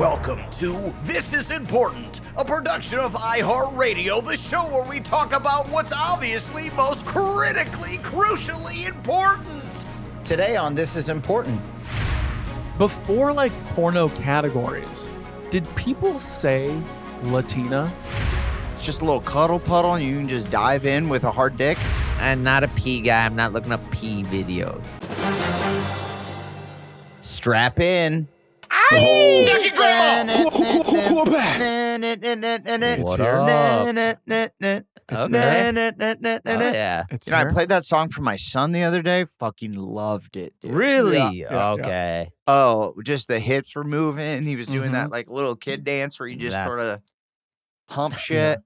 Welcome to This Is Important, a production of iHeartRadio, the show where we talk about what's obviously most critically, crucially important. Today on This Is Important. Before, like, porno categories, did people say Latina? It's just a little cuddle puddle and you can just dive in with a hard dick. I'm not a pee guy. I'm not looking up pee videos. Strap in. Nucky Grandma! What up? Okay. Yeah. It's I played that song for my son the other day. Fucking loved it, dude. Really? Yeah. Okay. Oh, just the hips were moving. He was doing that like little kid dance where you just That- sort of hump shit.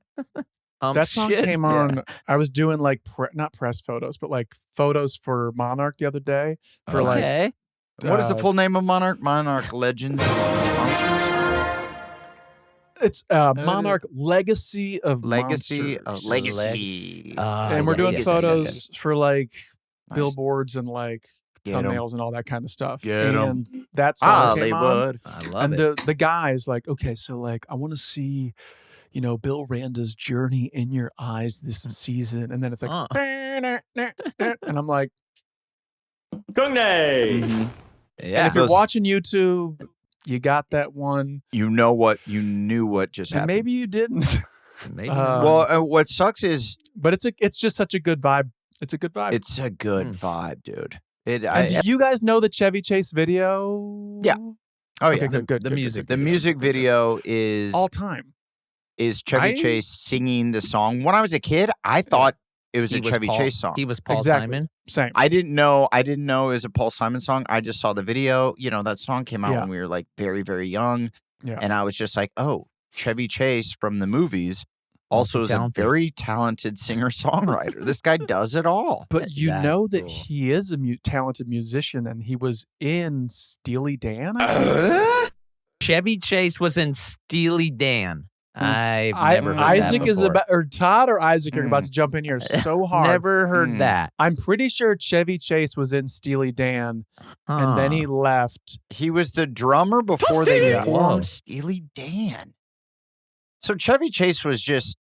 That song Shit. came on. I was doing like not press photos, but like photos for Monarch the other day. For Okay. What is the full name of Monarch? Monarch Legends and Monsters? It's Monarch Legacy of Legacy Monsters. of Legacy. And we're yeah, doing yes, photos yes, yes. for like Nice. billboards and like Get 'em. thumbnails and all that kind of stuff. Get 'em. And that song came on. Hollywood. I love And it. the guy's like, okay, so like I want to see, you know, Bill Randa's journey in your eyes this season. And then it's like, and I'm like, Mhm. Yeah. and if you're Those- watching YouTube, you got that one. You knew what just And happened. maybe you didn't. Maybe. Well, what sucks is But it's just such a good vibe. It's a good vibe. it's a good Mm. vibe, dude. And do you guys know the Chevy Chase video? Yeah. Oh yeah, Okay, good. the music. the music video is All time. Chevy Chase singing the song. When I was a kid, I thought it was He a Chevy Paul- Chase song. He was Paul Exactly. Simon. Same. I didn't know it was a Paul Simon song. I just saw the video. You know, that song came out Yeah. when we were like very, very young. Yeah. And I was just like, oh, Chevy Chase from the movies also is a Multi-talented. very talented singer-songwriter. This guy does it all. But you That's know that cool. he is a talented musician, and he was in Steely Dan. I think? Chevy Chase was in Steely Dan. I've never heard Isaac that is before. about, or Todd or Isaac are about to jump in here so hard. Never heard Mm. that. I'm pretty sure Chevy Chase was in Steely Dan, and then he left. He was the drummer before they Yeah. formed Whoa. Steely Dan. So Chevy Chase was just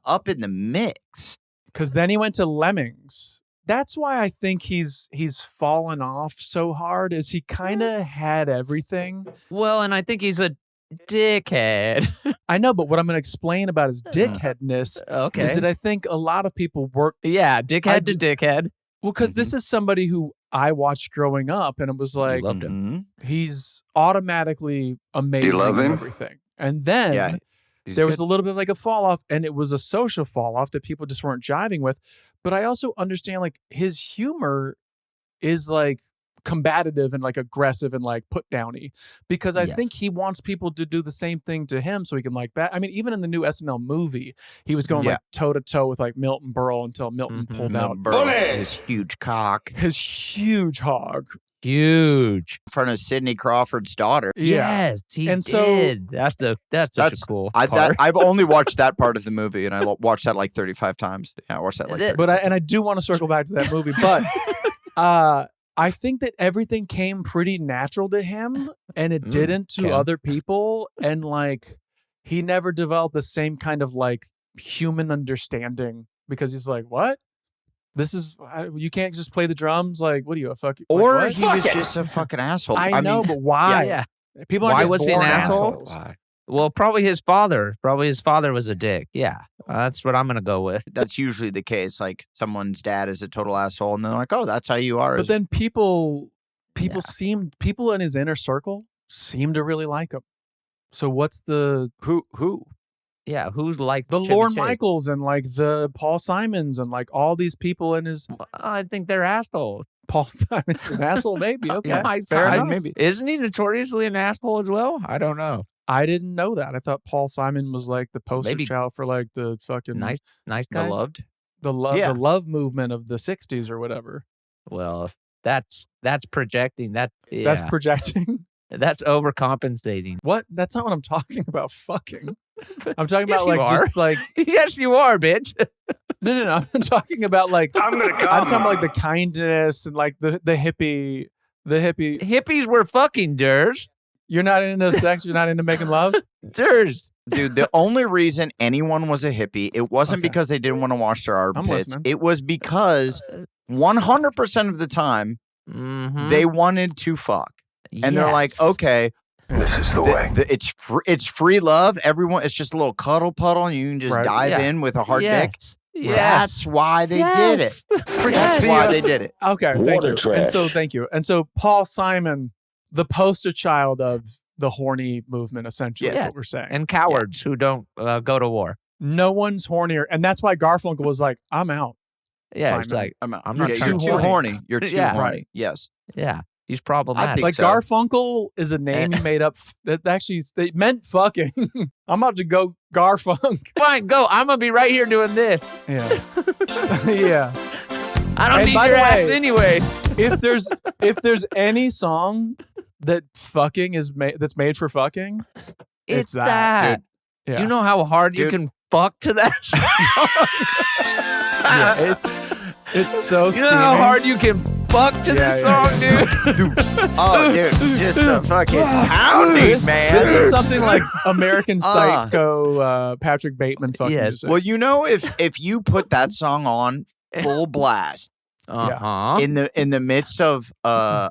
up in the mix. Because then he went to Lemmings. That's why I think he's fallen off so hard. Is he kind of had everything? Well, and I think he's a dickhead. I know, but what I'm going to explain about his dickheadness Okay. is that I think a lot of people work. Yeah, dickhead to dickhead. Well, because this is somebody who I watched growing up, and it was like Loved him. Mhm. he's automatically amazing love at him? everything. And then Yeah. He's there was good. a little bit of like a fall off, and it was a social fall off that people just weren't jiving with. But I also understand like his humor is like combative and like aggressive and like put downy, because I think Yes. he wants people to do the same thing to him so he can like I mean, even in the new SNL movie, he was going like toe to toe with like Milton Berle until Milton Mhm. pulled Milton out Berle, his huge cock his huge hog. Huge. in front of Sidney Crawford's daughter. Yeah. Yes, he And so- did. That's such That's- a cool part. I've only watched that part of the movie, and I watched that like 35 times. Yeah, I watched that like. That- 35 But I do want to circle back to that movie, but I think that everything came pretty natural to him, and it didn't to okay. other people, and like he never developed the same kind of like human understanding, because he's like, what? This is you can't just play the drums. Like, what are you, a fucking? Or like, what? he was just a fucking asshole. I know, mean, but why? yeah. People are Why just was he an born asshole? assholes. Why? Well, probably his father. Probably his father was a dick. Yeah, that's what I'm gonna go with. That's usually the case. Like someone's dad is a total asshole, and they're like, "Oh, that's how you are." But then people Yeah. people in his inner circle seem to really like him. So what's the who? Yeah, who's like the Chevy Lorne Chase? Michaels and like the Paul Simons and like all these people in his I think they're assholes. Paul Simon's an asshole, maybe. Okay. Yeah, fair I- enough. maybe. Isn't he notoriously an asshole as well? I don't know. I didn't know that. I thought Paul Simon was like the poster Maybe- child for like the fucking Nice guy. Beloved. the love Yeah. the love movement of the 60s or whatever. Well, that's projecting. That's That's projecting. that's overcompensating. What? That's not what I'm talking about. Fucking. I'm talking Yes, about you like are. just like Yes, you are, bitch. no. I'm talking about like I'm gonna come. I'm talking about like the kindness and like the hippie Hippies were fucking durs. You're not into sex. You're not into making love. Dude, the only reason anyone was a hippie, it wasn't Okay. because they didn't want to wash their armpits. listening. It was because 100% of the time they wanted to fuck. And they're like, okay, This is the way. It's free love. Everyone, it's just a little cuddle puddle, and you can just dive in with a hard dick. That's why they did it. That's why they did it. Okay, thank Water you. trash. And so thank you. And so Paul Simon, the poster child of the horny movement, essentially, is what we're saying. And cowards who don't go to war. No one's hornier, and that's why Garfunkel was like, "I'm out." Yeah, it's Simon. like I'm not You're you're too too horny. horny. You're too Yeah. horny. Right. Yes. yeah, he's problematic. think Like so. Garfunkel is a name he made up. That actually they meant fucking. I'm about to go Garfunk. Fine, go. I'm gonna be right here doing this. Yeah, yeah. I don't And need by your the ass way- anyways. If there's any song that fucking is that's made for fucking, It's that, that. dude. yeah. You know how hard you Dude. can fuck to that song? Yeah, it's so. You know how steamy. hard you can fuck to this song, dude? Oh, dude, just a fucking pounding, This man. is something like American Psycho, Patrick Bateman fucking Yes. music. Well, you know, if you put that song on full blast Uh-huh. in the midst of a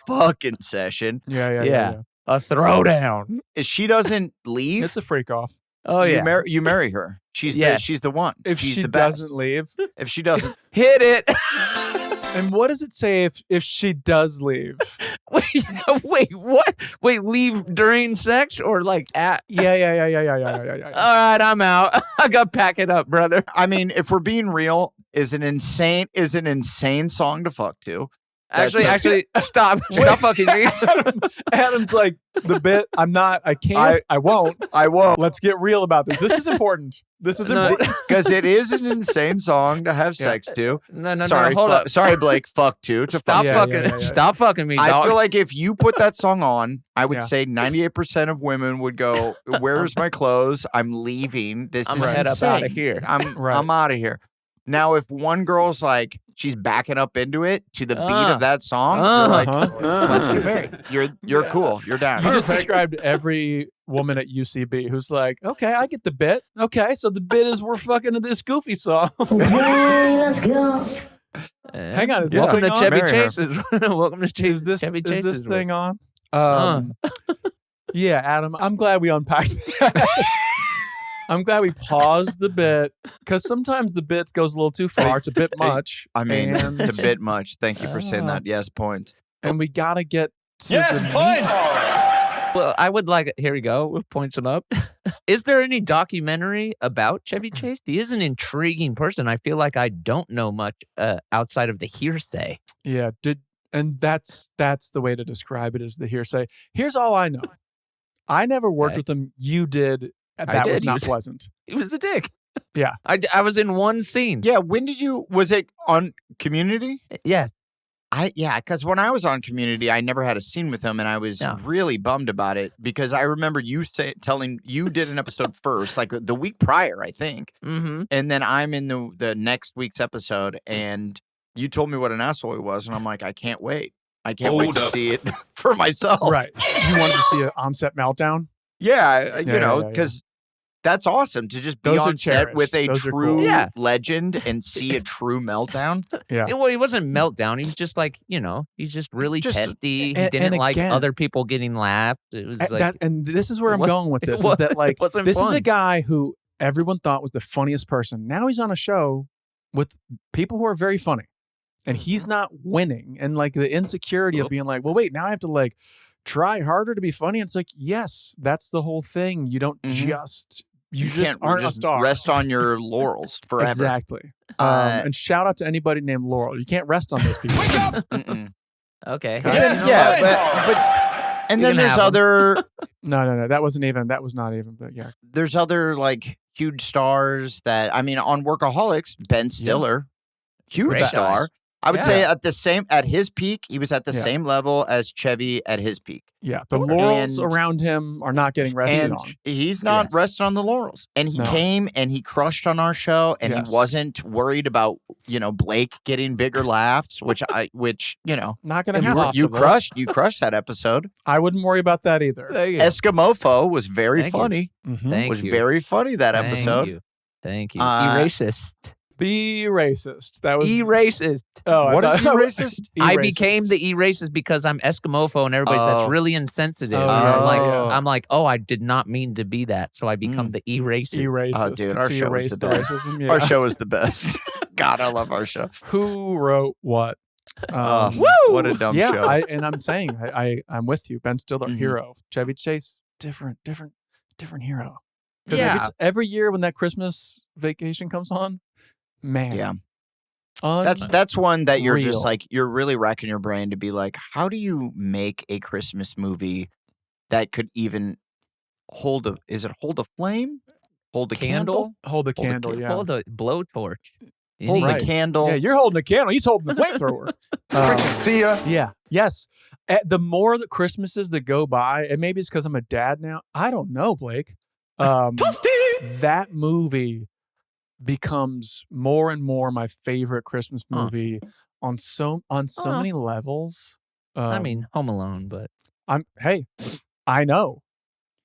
fucking session, yeah. A throwdown. if she doesn't leave, It's a freak off. Oh, yeah. you marry her. She's Yes. she's the one. If she's she the best. doesn't leave, If she doesn't, Hit it. and what does it say if she does leave? Wait, what? Wait, leave during sex or like at? Yeah. All right, I'm out. I got to pack it up, brother. I mean, if we're being real, is an insane song to fuck to. Actually, stop fucking me. Adam's like the bit. I can't. I won't. I won't. Let's get real about this. This is important. This is No. important. Because it is an insane song to have sex to. No, Sorry, hold up. Sorry, Blake. Fuck to Stop fuck. fucking. Stop fucking me, I dog. feel like if you put that song on, I would Yeah. say 98% of women would go, "Where's my clothes? I'm leaving. This I'm is gonna head up insane. outta here." I'm out of here." Now, if one girl's like she's backing up into it to the beat of that song, you're like, "Let's get married." You're cool. You're down. You just described every woman at UCB who's like, okay, I get the bit. Okay, so the bit is we're fucking to this goofy song. Let's go. Hang on, is this Welcome thing to on? Chevy Marry her. Chase's. Welcome to Chase. Is this Chevy is Chase's this work. thing on? Yeah, Adam, I'm glad we unpacked that. I'm glad we paused the bit because sometimes the bit goes a little too far. It's a bit much. I mean, and, it's a bit much. Thank you for saying that. Yes, points. and we gotta get to the meat. Well, I would like. Here we go. With points him up. Is there any documentary about Chevy Chase? He is an intriguing person. I feel like I don't know much outside of the hearsay. Yeah, and that's the way to describe it is the hearsay. Here's all I know. I never worked Okay. with him. You did. I That did. was He not was- pleasant. He was a dick. Yeah. I was in one scene. Yeah, when did you? Was it on Community? Yes. Because when I was on Community, I never had a scene with him, and I was No. really bummed about it because I remember you telling you did an episode first, like the week prior, I think, Mm-hmm. and then I'm in the next week's episode, and you told me what an asshole he was, and I'm like, I can't wait. I can't wait to see it for myself. Right. You wanted to see an on-set meltdown? Yeah, you Yeah, know, yeah. because that's awesome to just be Those are on set with a cherished. Those are true cool. Yeah. legend and see a true meltdown. Yeah. Well, he wasn't meltdown. He was just like, he's just really Just- testy. He and didn't like again- other people getting laughed. It was like, And this is where I'm What- going with this. Is what- that like wasn't this is a fun. guy who everyone thought was the funniest person. Now he's on a show with people who are very funny, and he's not winning. And like the insecurity of being like, well, wait, now I have to like try harder to be funny. And it's like, yes, that's the whole thing. You don't Mhm. you just can't aren't a star. rest on your laurels forever. Exactly. Uh, And shout out to anybody named Laurel. You can't rest on those people. Mm-mm. okay. Yeah, Yeah, but and You then can there's have 'em. other No. That was not even. But yeah. there's other like huge stars that I mean on Workaholics, Ben Stiller, huge Great star. I would say at his peak, he was at the Yeah. same level as Chevy at his peak. Yeah, the laurels And- around him are not getting rested And on. he's not Yes. resting on the laurels. And he No. came and he crushed on our show, and Yes. he wasn't worried about, Blake getting bigger laughs, which Not going to happen. you crushed that episode. I wouldn't worry about that either. Thank you. Eskimofo was very Thank you. funny. Mhm. Thank was you. very funny that Thank episode. You. Thank you. Racist. Be racist. That was E-racist. Oh, What I is thought- racist? I E-racist. became the E-racist because I'm Eskimofo and everybody's Oh. that's really insensitive. Oh, And yeah. I'm like, I did not mean to be that. So I become the E-racist. E-racist. Oh, dude, our to show was erase the best. racism. Yeah. Our show is the best. God, I love our show. Who wrote what? Woo! What a dumb yeah, show. I'm saying I'm with you. Ben Stiller, Mhm. hero. Chevy Chase, different hero. Because Yeah. every year when that Christmas vacation comes on, man, Yeah. That's one that you're just Unreal. like, you're really racking your brain to be like, how do you make a Christmas movie that could even hold a flame? Hold a candle? hold the Hold the candle. candle. Yeah, Hold the blowtorch. You Hold need- Right. a candle. yeah. You're holding a candle. He's holding the flamethrower. See ya. Yeah. Yes. The more the Christmases that go by, and maybe it's because I'm a dad now. I don't know, Blake. That movie becomes more and more my favorite Christmas movie on so many levels. I mean, Home Alone, but I know.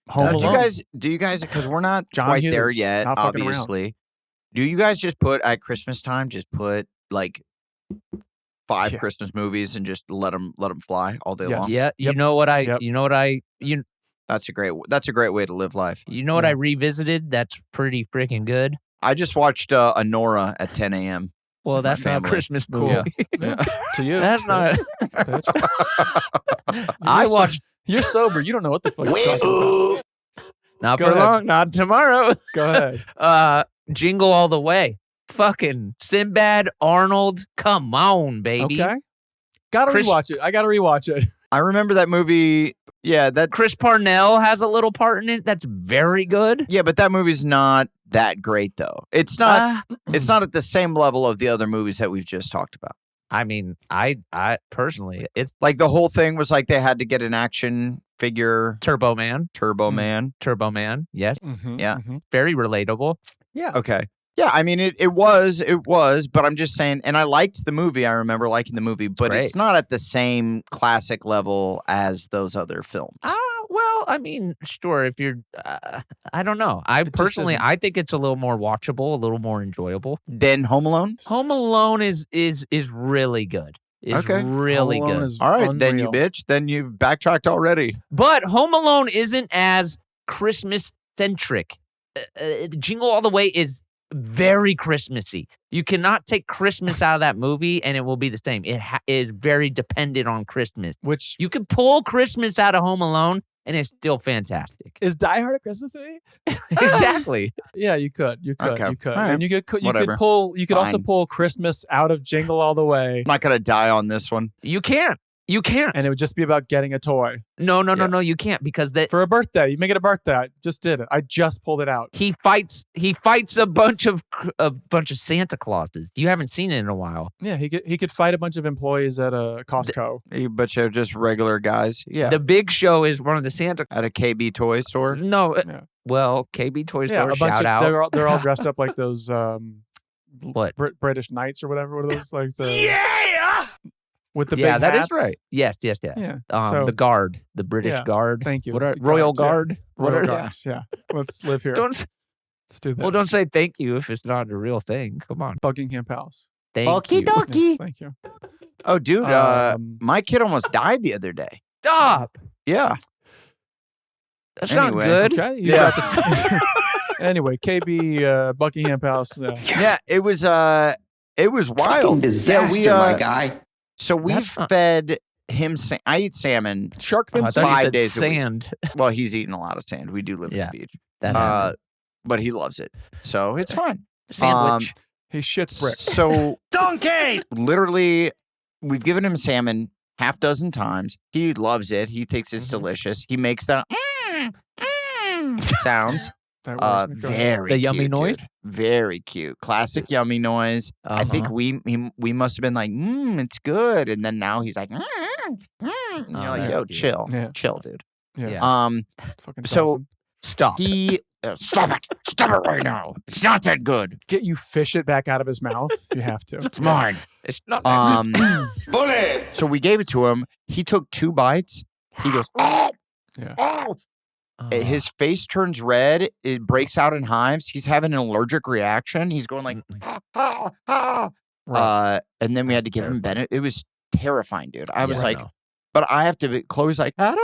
Home Do Alone. you guys, because we're not John quite there Hughes, yet, not fucking around. obviously. Do you guys just put at Christmas time, like 5 Yeah. Christmas movies and just let them fly all day Yes. long? yeah, Yep. That's a great way to live life. you know what I revisited? That's pretty freaking good. I just watched Anora at 10 a.m. Well, with my that's not a family. Christmas Cool. movie. Yeah. To you. That's not. Bitch. I You're so- watched. You're sober. You don't know what the fuck you're talking about. Not Go for ahead. long. Not tomorrow. Go ahead. Jingle All the Way. Fucking Sinbad, Arnold. Come on, baby. Okay. Gotta Chris- rewatch it. I gotta rewatch it. I remember that movie. Yeah, Chris Parnell has a little part in it. That's very good. but that movie's not that great though. It's not at the same level of the other movies that we've just talked about. I mean, I personally, it's Like the whole thing was like they had to get an action figure, Turbo Man. Turbo Man. Turbo Man. Yes. Yeah. Very relatable. Yeah. Okay. Yeah, I mean it was, but I'm just saying, and I liked the movie. I remember liking the movie, but great. it's not at the same classic level as those other films. Well, I mean, sure. If you're, I don't know. I just personally, isn't. I think it's a little more watchable, a little more enjoyable. Then Home Alone. Home Alone is really good. Is Okay. really Home Alone good. is All right, then you unreal. bitch. Then you've backtracked already. But Home Alone isn't as Christmas centric. Jingle All the Way is very Christmassy. You cannot take Christmas out of that movie and it will be the same. It is very dependent on Christmas. Which You can pull Christmas out of Home Alone and it's still fantastic. is Die Hard a Christmas movie? Exactly. Yeah, you could. Okay. You could. All right. And you could Whatever. pull. You could also Fine. pull Christmas out of Jingle All the Way, I'm not gonna die on this one. You can't. You can't. and it would just be about getting a toy No, Yeah. you can't because that for a birthday. You make it a birthday. I just did it. I just pulled it out. he fights a bunch of Santa Clauses. You haven't seen it in a while. Yeah, he could fight a bunch of employees at a Costco. But you're just regular guys. Yeah. The Big Show is one of the Santa. At a KB toy store. No, Yeah. well, KB Toy Yeah, Store. a bunch Shout of out. they're all dressed up like those What? British knights or whatever. What are those like the with the Yeah, big that is hats? right. Yes. Yeah. So The Guard, the British Yeah, Guard. thank you. What are The Royal Guards, Guard? What Royal are- Guards. Yeah. Let's live here. Don't Let's do this. well, don't say thank you if it's not a real thing. Come on, Buckingham Palace. thank you. Yes, thank you. Oh, dude. My kid almost died the other day. Stop. Yeah. That's Anyway. not good. Okay. You Yeah. got the anyway, KB Buckingham Palace. Yeah. It was wild. disaster, yeah, my guy. So we That's not- fed him. I eat salmon. Shark Oh, fin I thought you 5 said days a week. sand. Well, he's eating a lot of sand. We do live Yeah. at the beach. That happened. But he loves it, so it's fine. Sandwich. He shits bricks. So literally, we've given him salmon half dozen times. He loves it. He thinks it's delicious. He makes the sounds. That was Mecaughey. Very The yummy cute, noise? dude. Very cute. Classic yummy noise. I think we must have been like, it's good. And then now he's like, and you're like, yo, chill. Yeah. Chill, dude. Yeah. Fucking So dolphin. Stop. he stop it right now. It's not that good. Get you fish it back out of his mouth. You have to. It's mine. It's not. Bully! So we gave it to him. He took 2 bites. He goes, Yeah. his face turns red. It breaks out in hives. He's having an allergic reaction. He's going like, Right. and then we had to give him Bennett. It was terrifying, dude. I was Yeah, I like, know. but I have to be, Chloe's like, Adam.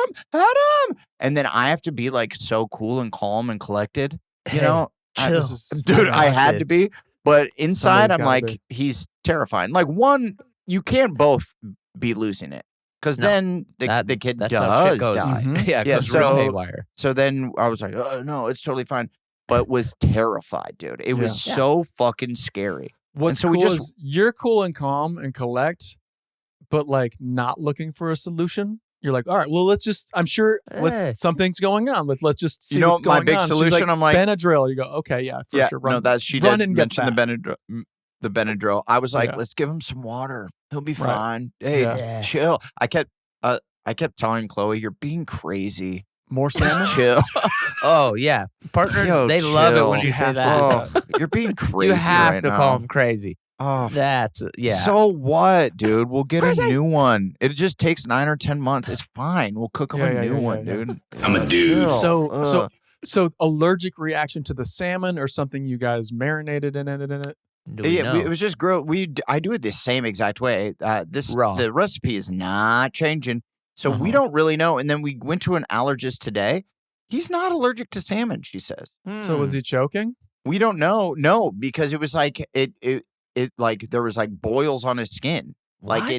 And then I have to be like so cool and calm and collected, you Hey, know? chill. Dude, I had to be. But inside, Somebody's I'm gotta like, be. he's terrifying. Like, one, you can't both be losing it. Because No, then the kid that's how shit does goes. die. Mhm. Yeah, Yeah, goes real so- haywire. So then I was like, oh, no, it's totally fine. But was terrified, dude. It was Yeah. so fucking scary. What's so cool we just- is you're cool and calm and collect, but like not looking for a solution. You're like, all right, well, let's just. I'm sure something's going on. Let's just see. You know what's what my going big on. She's solution? I'm like, Benadryl. You go, okay, yeah, for sure. Run, no, that she run did and get mention that. the Benadryl. I was like, Yeah. let's give him some water. He'll be Right. fine. Hey, Yeah. chill. I kept telling Chloe, you're being crazy. More salmon. Just chill. Oh yeah, partners. Yo, they love it chill. when you You say have to that. do Oh, you're being crazy. You have right to now. call him crazy. Oh, That's yeah. So what, dude? We'll get Crazy. a new one. It just takes 9 or 10 months. It's fine. We'll cook him Yeah, a yeah, new yeah, one, yeah, yeah. dude. I'm a dude. Chill. So allergic reaction to the salmon or something you guys marinated in it. Do we know? it was just grilled. I do it the same exact way. Raw. The recipe is not changing, so we Uh-huh. don't really know. And then we went to an allergist today. He's not allergic to salmon, she says. So was he choking? We don't know. No, because it was like it like there was like boils on his skin. Like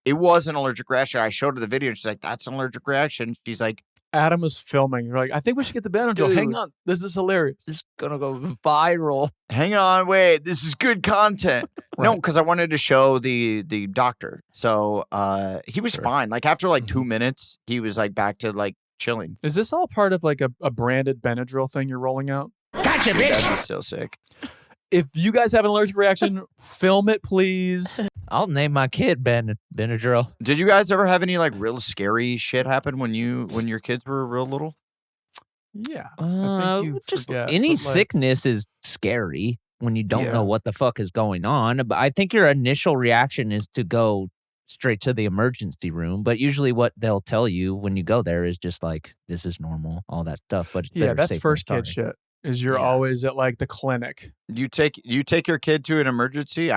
it was an allergic reaction. I showed her the video and she's like, that's an allergic reaction. She's like, Adam was filming. You're like, I think we should get the Benadryl. Hang Dude. on, this is hilarious. It's gonna go viral. hang on, wait, this is good content. No, Right. because I wanted to show the doctor. So he was Sure. fine. Like after like Mm-hmm. 2 minutes, he was like back to like chilling. Is this all part of like a branded Benadryl thing you're rolling out? Gotcha, Dude, bitch! that'd be so sick. If you guys have an allergic reaction, film it, please. I'll name my kid Benadryl. Did you guys ever have any like real scary shit happen when your kids were real little? Yeah, I think you Just forget. any but, like, sickness is scary when you don't Yeah. know what the fuck is going on. But I think your initial reaction is to go straight to the emergency room. But usually, what they'll tell you when you go there is just like, "This is normal," all that stuff. But it's Yeah, better that's safe than first kid sorry. shit. Is you're Yeah. always at like the clinic. You take your kid to an emergency?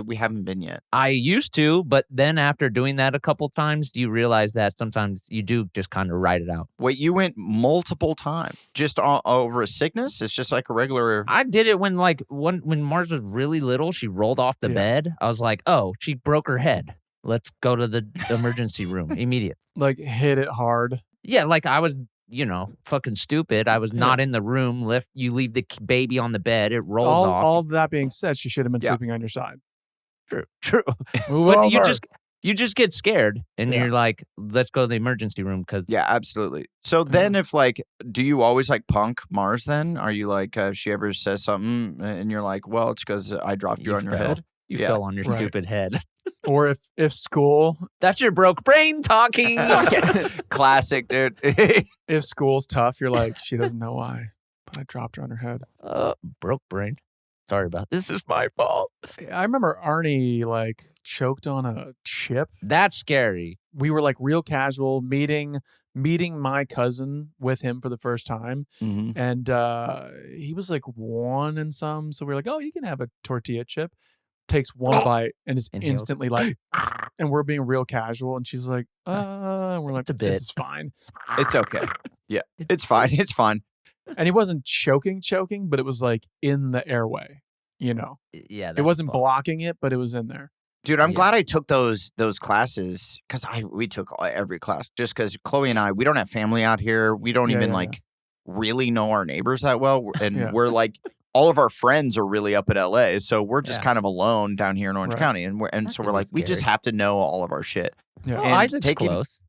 We haven't been yet. I used to, but then after doing that a couple times, you realize that sometimes you do just kind of write it out. Wait, you went multiple times just over a sickness? It's just like a regular. I did it when when Mars was really little, she rolled off the Yeah. bed. I was like, oh, she broke her head. Let's go to the emergency room immediate. Like hit it hard. Yeah, like I was, fucking stupid. I was Yeah. not in the room. You leave the baby on the bed, it rolls All, off. all that being said, she should have been Yeah. sleeping on your side. True. Move But you over. just get scared and Yeah. you're like, let's go to the emergency room because Yeah, absolutely. So then, if like, do you always like punk Mars? Then are you like, if she ever says something and you're like, well, it's because I dropped you on your fell. head? You Yeah. fell on your Right. stupid head. Or if school That's your broke brain talking. Classic, dude. if school's tough, you're like, she doesn't know why, but I dropped her on her head. Broke brain. Sorry about this. Is my fault. I remember Arnie like choked on a chip. That's scary. We were like real casual meeting my cousin with him for the first time. Mhm. And he was like 1 and some. So we are like, oh, you can have a tortilla chip. Takes one bite and is Inhales. instantly like, and we're being real casual. And she's like, and we're like, It's a this bit. is fine. It's okay. Yeah, it's fine. It's fine. And he wasn't choking, but it was like in the airway, Yeah. It wasn't blocking it, but it was in there. Dude, I'm Yeah. glad I took those classes because we took every class just because Chloe and I, we don't have family out here. We don't Yeah, even yeah, like really know our neighbors that well. And Yeah. we're like, all of our friends are really up at LA. So we're just Yeah. kind of alone down here in Orange Right. County. And That so could we're be like, we just scary. have to know all of our shit. Yeah. Oh, And Isaac's taking- close.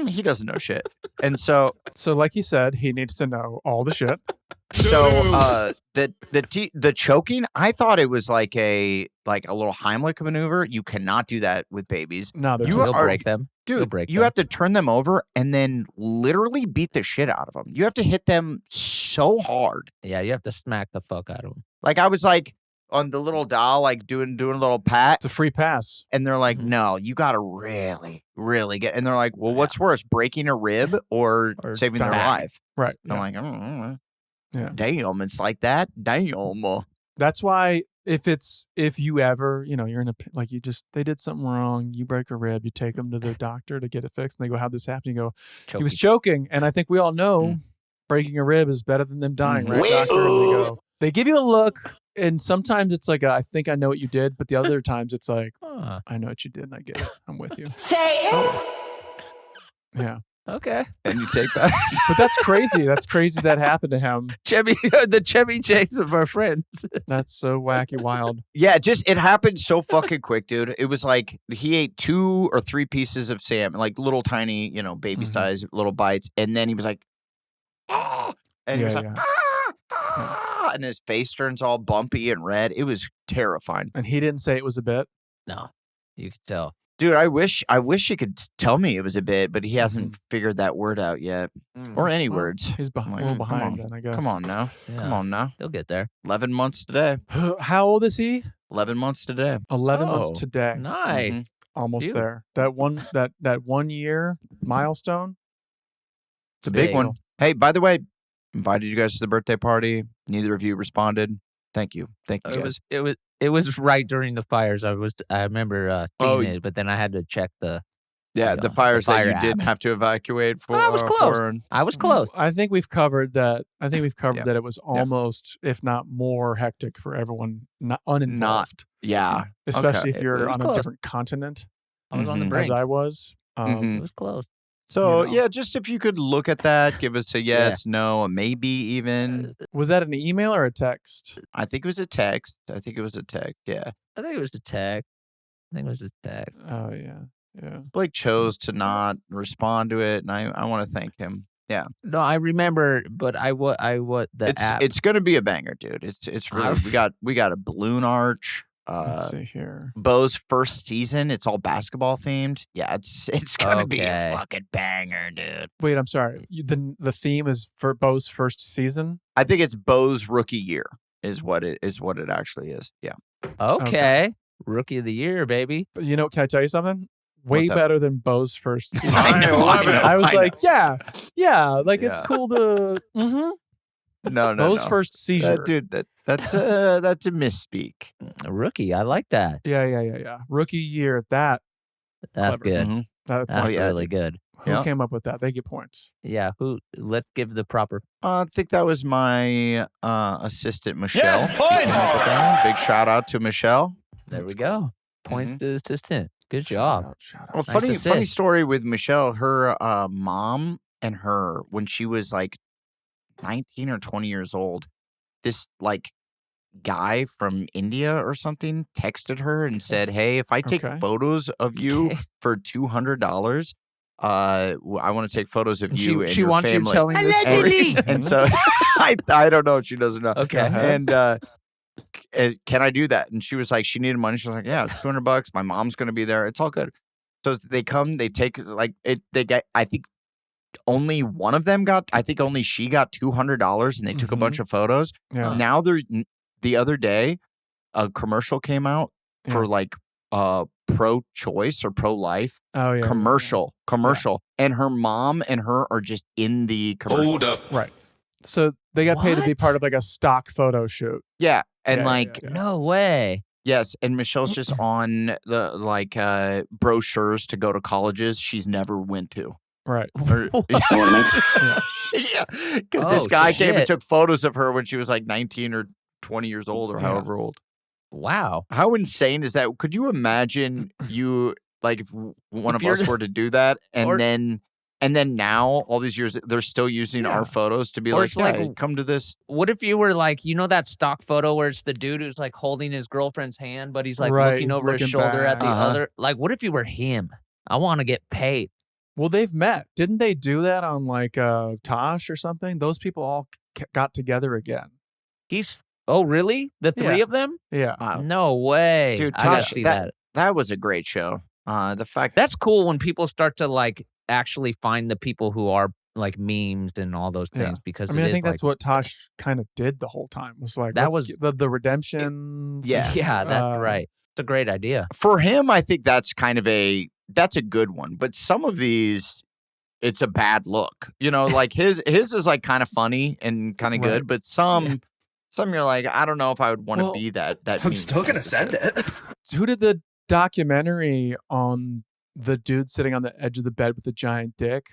he doesn't know shit. And so like he said, he needs to know all the shit. So the choking, I thought it was like a little Heimlich maneuver. You cannot do that with babies. No, they're You'll break them. You'll Dude, break you them. have to turn them over and then literally beat the shit out of them. You have to hit them so hard. Yeah, you have to smack the fuck out of them. Like I was like on the little doll, like doing a little pat. It's a free pass. And they're like, no, you got to really, really get. And they're like, well, what's worse, breaking a rib or saving their dying. life? Right. I'm like, I don't know. Yeah. Damn, it's like that. Damn. That's why if you ever, you're in they did something wrong, you break a rib, you take them to the doctor to get it fixed, and they go, how'd this happen? You go, he was choking. And I think we all know breaking a rib is better than them dying, right, doctor? And they give you a look, and sometimes it's like, I think I know what you did, but the other times it's like, I know what you did, and I get it. I'm with you. Say it. Yeah. Okay. And you take that. But that's crazy. That's crazy that happened to him. The Chevy Chase of our friends. That's so wacky wild. Yeah, it happened so fucking quick, dude. It was like he ate 2 or 3 pieces of salmon, like little tiny, baby size little bites, and then he was like, ah, and he was like, ah, and his face turns all bumpy and red. It was terrifying. And he didn't say it was a bit. No, you could tell. Dude, I wish he could tell me it was a bit, but he hasn't figured that word out yet, or any words. He's a little behind, then, I guess. Come on now. Yeah. Come on now. He'll get there. 11 months today. How old is he? 11 months today. 11 months today. Nice. Mhm. Almost Dude. there. That 1 year milestone. It's a big Big. one. Hey, by the way, invited you guys to the birthday party. Neither of you responded. Thank you. Thank you guys. It was right during the fires. I remember seeing it, but then I had to check the The fires the fire that you app. didn't have to evacuate for. I was close. I was close. I think we've covered that. Yeah. That it was almost, if not more, hectic for everyone not uninvolved. Yeah. Especially if It you're was on a close. different continent, I was on the Mhm. brink. as I was. It was close. So, You know. just if you could look at that, give us a yes, no, a maybe even. Was that an email or a text? I think it was a text. Yeah. I think it was a tag. Oh yeah. Blake chose to not respond to it, and I want to thank him. Yeah. No, I remember, but the app. It's going to be a banger, dude. It's really we got a balloon arch. Let's see here. Bo's first season. It's all basketball themed. Yeah, it's gonna be a Okay. fucking banger, dude. Wait, I'm sorry. The theme is for Bo's first season. I think it's Bo's rookie year is what it actually is. Yeah. okay. Rookie of the year, baby. But can I tell you something? Way What's that? better than Bo's first season. I know. I was like, yeah, like it's Yeah. cool to. No. Bo's first seizure. Dude, that's a misspeak. A rookie. I like that. Yeah. Rookie year. That's That's Clever. good. Mhm. that That's points. really good. Who Yeah. came up with that? They get points. Yeah. Let's give the proper. I think that was my assistant, Michelle. Yes, points! Big shout out to Michelle. There we go. Points to the assistant. Good job. Shout out. Well, Nice funny assist. story with Michelle. Her mom and her, when she was like 19 or 20 years old, this like guy from India or something texted her and said, "Hey, if I take Okay. photos of you Okay. for $200, I want to take photos of And you and she your wants family." you telling this story. And so I don't know. She doesn't know. Okay. ahead. And can I do that? And she was like, she needed money. She was like, yeah, it's $200. My mom's going to be there. It's all good. So they come, they take like it. They get, I think only one of them got, I think only she got $200 and they took a Mhm. bunch of photos. Yeah. Now the other day, a commercial came out for like pro-choice or pro-life Oh yeah. commercial. And her mom and her are just in the commercial. Right. So they got paid to be What? part of like a stock photo shoot. Yeah. And Yeah, like, yeah. No way. yes, and Michelle's just on the like brochures to go to colleges she's never went to. Right. Or- yeah, because this Oh, guy came and shit. took photos of her when she was like 19 or 20 years old or Yeah. however old. Wow. How insane is that? Could you imagine you like if one If of us you're- were to do that or- and then now all these years they're still using Yeah. our photos to be Or like, it's like- "Yeah, come to this." What if you were like, that stock photo where it's the dude who's like holding his girlfriend's hand, but he's like Right, looking he's over his looking shoulder at the back. Uh-huh. other? Like, what if you were him? I want to get paid. Well, they've met. Didn't they do that on like Tosh or something? Those people all got together again. Oh, really? The three of them? Yeah. No way. Dude, I gotta Tosh, see that. That was a great show. The fact That's cool when people start to like actually find the people who are like memes and all those things because I think that's what Tosh kind of did the whole time. Was like that was the redemption. Yeah, that's right. It's a great idea. For him, I think that's kind of that's a good one. But some of these, it's a bad look. You know, like his is like kind of funny and kind of good, but some you're like, I don't know if I would want to be that. I'm still gonna send it. So who did the documentary on the dude sitting on the edge of the bed with a giant dick?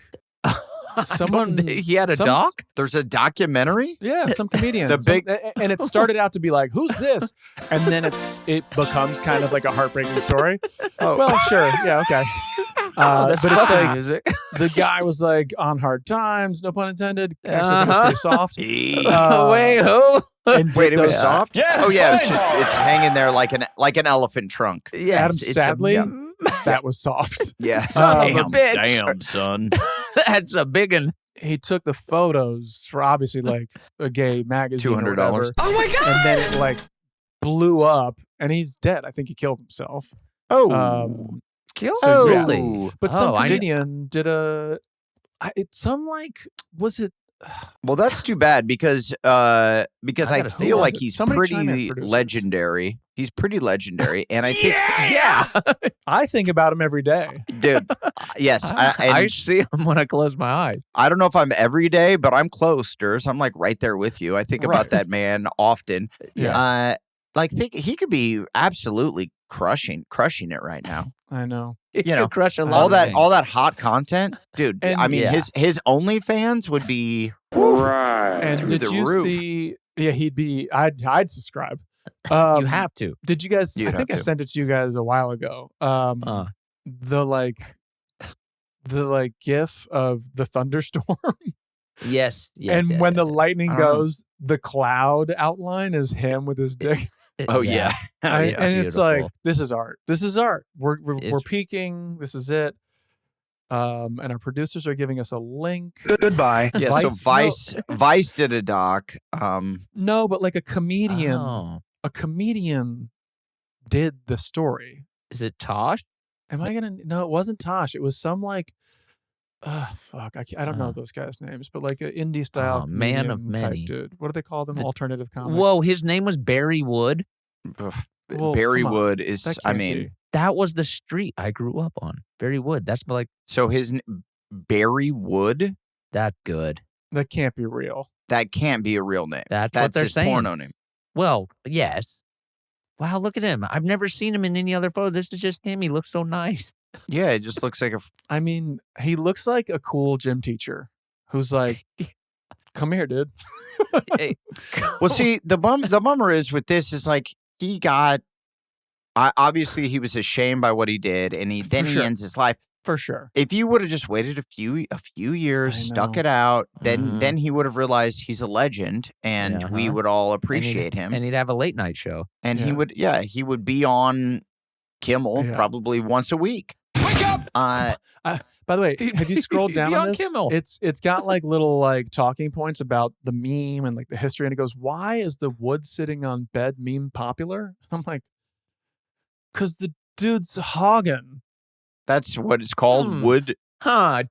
He had a doc? There's a documentary? Yeah, some comedian. And it started out to be like, who's this? And then it becomes kind of like a heartbreaking story. Well, sure. Yeah, okay. But it's like music. The guy was like on hard times, no pun intended. Actually, I think it was pretty soft. Wait, who? Wait, it was soft? Yeah. Oh yeah, it's hanging there like an elephant trunk. Yeah, Adam, sadly, that was soft. Yeah. Damn, son. That's a big one. He took the photos for obviously like a gay magazine. $200. Oh my god! And then it like blew up, and he's dead. I think he killed himself. Oh, killed? So, Really? But some comedian did a. Was it? Well, that's too bad because I feel like he's Somebody pretty legendary. He's pretty legendary, and I think I think about him every day, dude. Yes, I see him when I close my eyes. I don't know if I'm every day, but I'm close, Durs. I'm like right there with you. I think about that man often. Yeah. Think he could be absolutely crushing it right now. I know. You know, crush a lot all that hot content, dude. And, I mean, his OnlyFans would be And through did the you roof. see? Yeah, he'd be. I'd subscribe. you have to. Did you guys? I think I sent it to you guys a while ago. The GIF of the thunderstorm. Yes. And when the lightning goes, the cloud outline is him with his dick. Oh yeah. And it's like, this is art. This is art. We're peaking. This is it. And our producers are giving us a link. Goodbye. Yeah. Vice did a doc. No, but like a comedian. A comedian did the story. Is it Tosh? Am I gonna? No, it wasn't Tosh. It was some like, fuck. I don't know those guys' names, but like an indie style man of type many dude. What do they call them? Alternative comic. Whoa, his name was Barry Wood. Well, Barry come on. Wood is. That I can't mean, be. That was the street I grew up on. Barry Wood. That's like so his Barry Wood. that good. That can't be real. That can't be a real name. That's what they're his saying. porno name. Well, yes. Wow, look at him. I've never seen him in any other photo. This is just him. He looks so nice. Yeah, it just looks like a. I mean, he looks like a cool gym teacher who's like, "Come here, dude." Well, see, the bummer is with this is like he got. Obviously, he was ashamed by what he did, and he ends his life. For sure. If you would have just waited a few years, stuck it out, then he would have realized he's a legend, and we would all appreciate him. And he'd have a late night show. And he would be on Kimmel probably once a week. Wake up! By the way, have you scrolled down on this? Kimmel. It's got like little like talking points about the meme and like the history, and it goes, "Why is the wood sitting on bed meme popular?" I'm like, "Cause the dude's hogging." That's what it's called. Wood.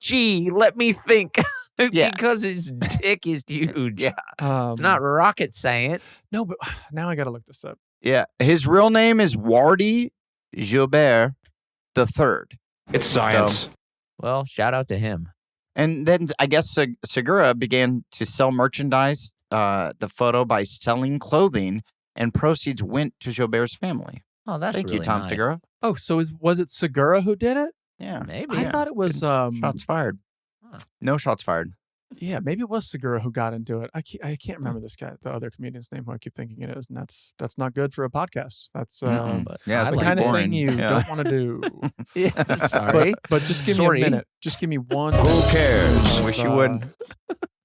Gee, let me think. Because his dick is huge. Yeah. Not rocket science. No, but now I got to look this up. Yeah. His real name is Wardy Gilbert III. It's science. Well, shout out to him. And then I guess Segura began to sell merchandise, the photo by selling clothing, and proceeds went to Gilbert's family. Oh, that's Thank really you, Tom nice. Segura. Oh, so was it Segura who did it? Yeah. Maybe. I thought it was shots fired. No shots fired. Yeah, maybe it was Segura who got into it. I can't remember this guy, the other comedian's name who I keep thinking it is, and that's not good for a podcast. That's Yeah, it's the like kind of boring. thing you don't want to do. Yeah, sorry. But just give me a minute. Just give me one. Who cares? Wish you wouldn't.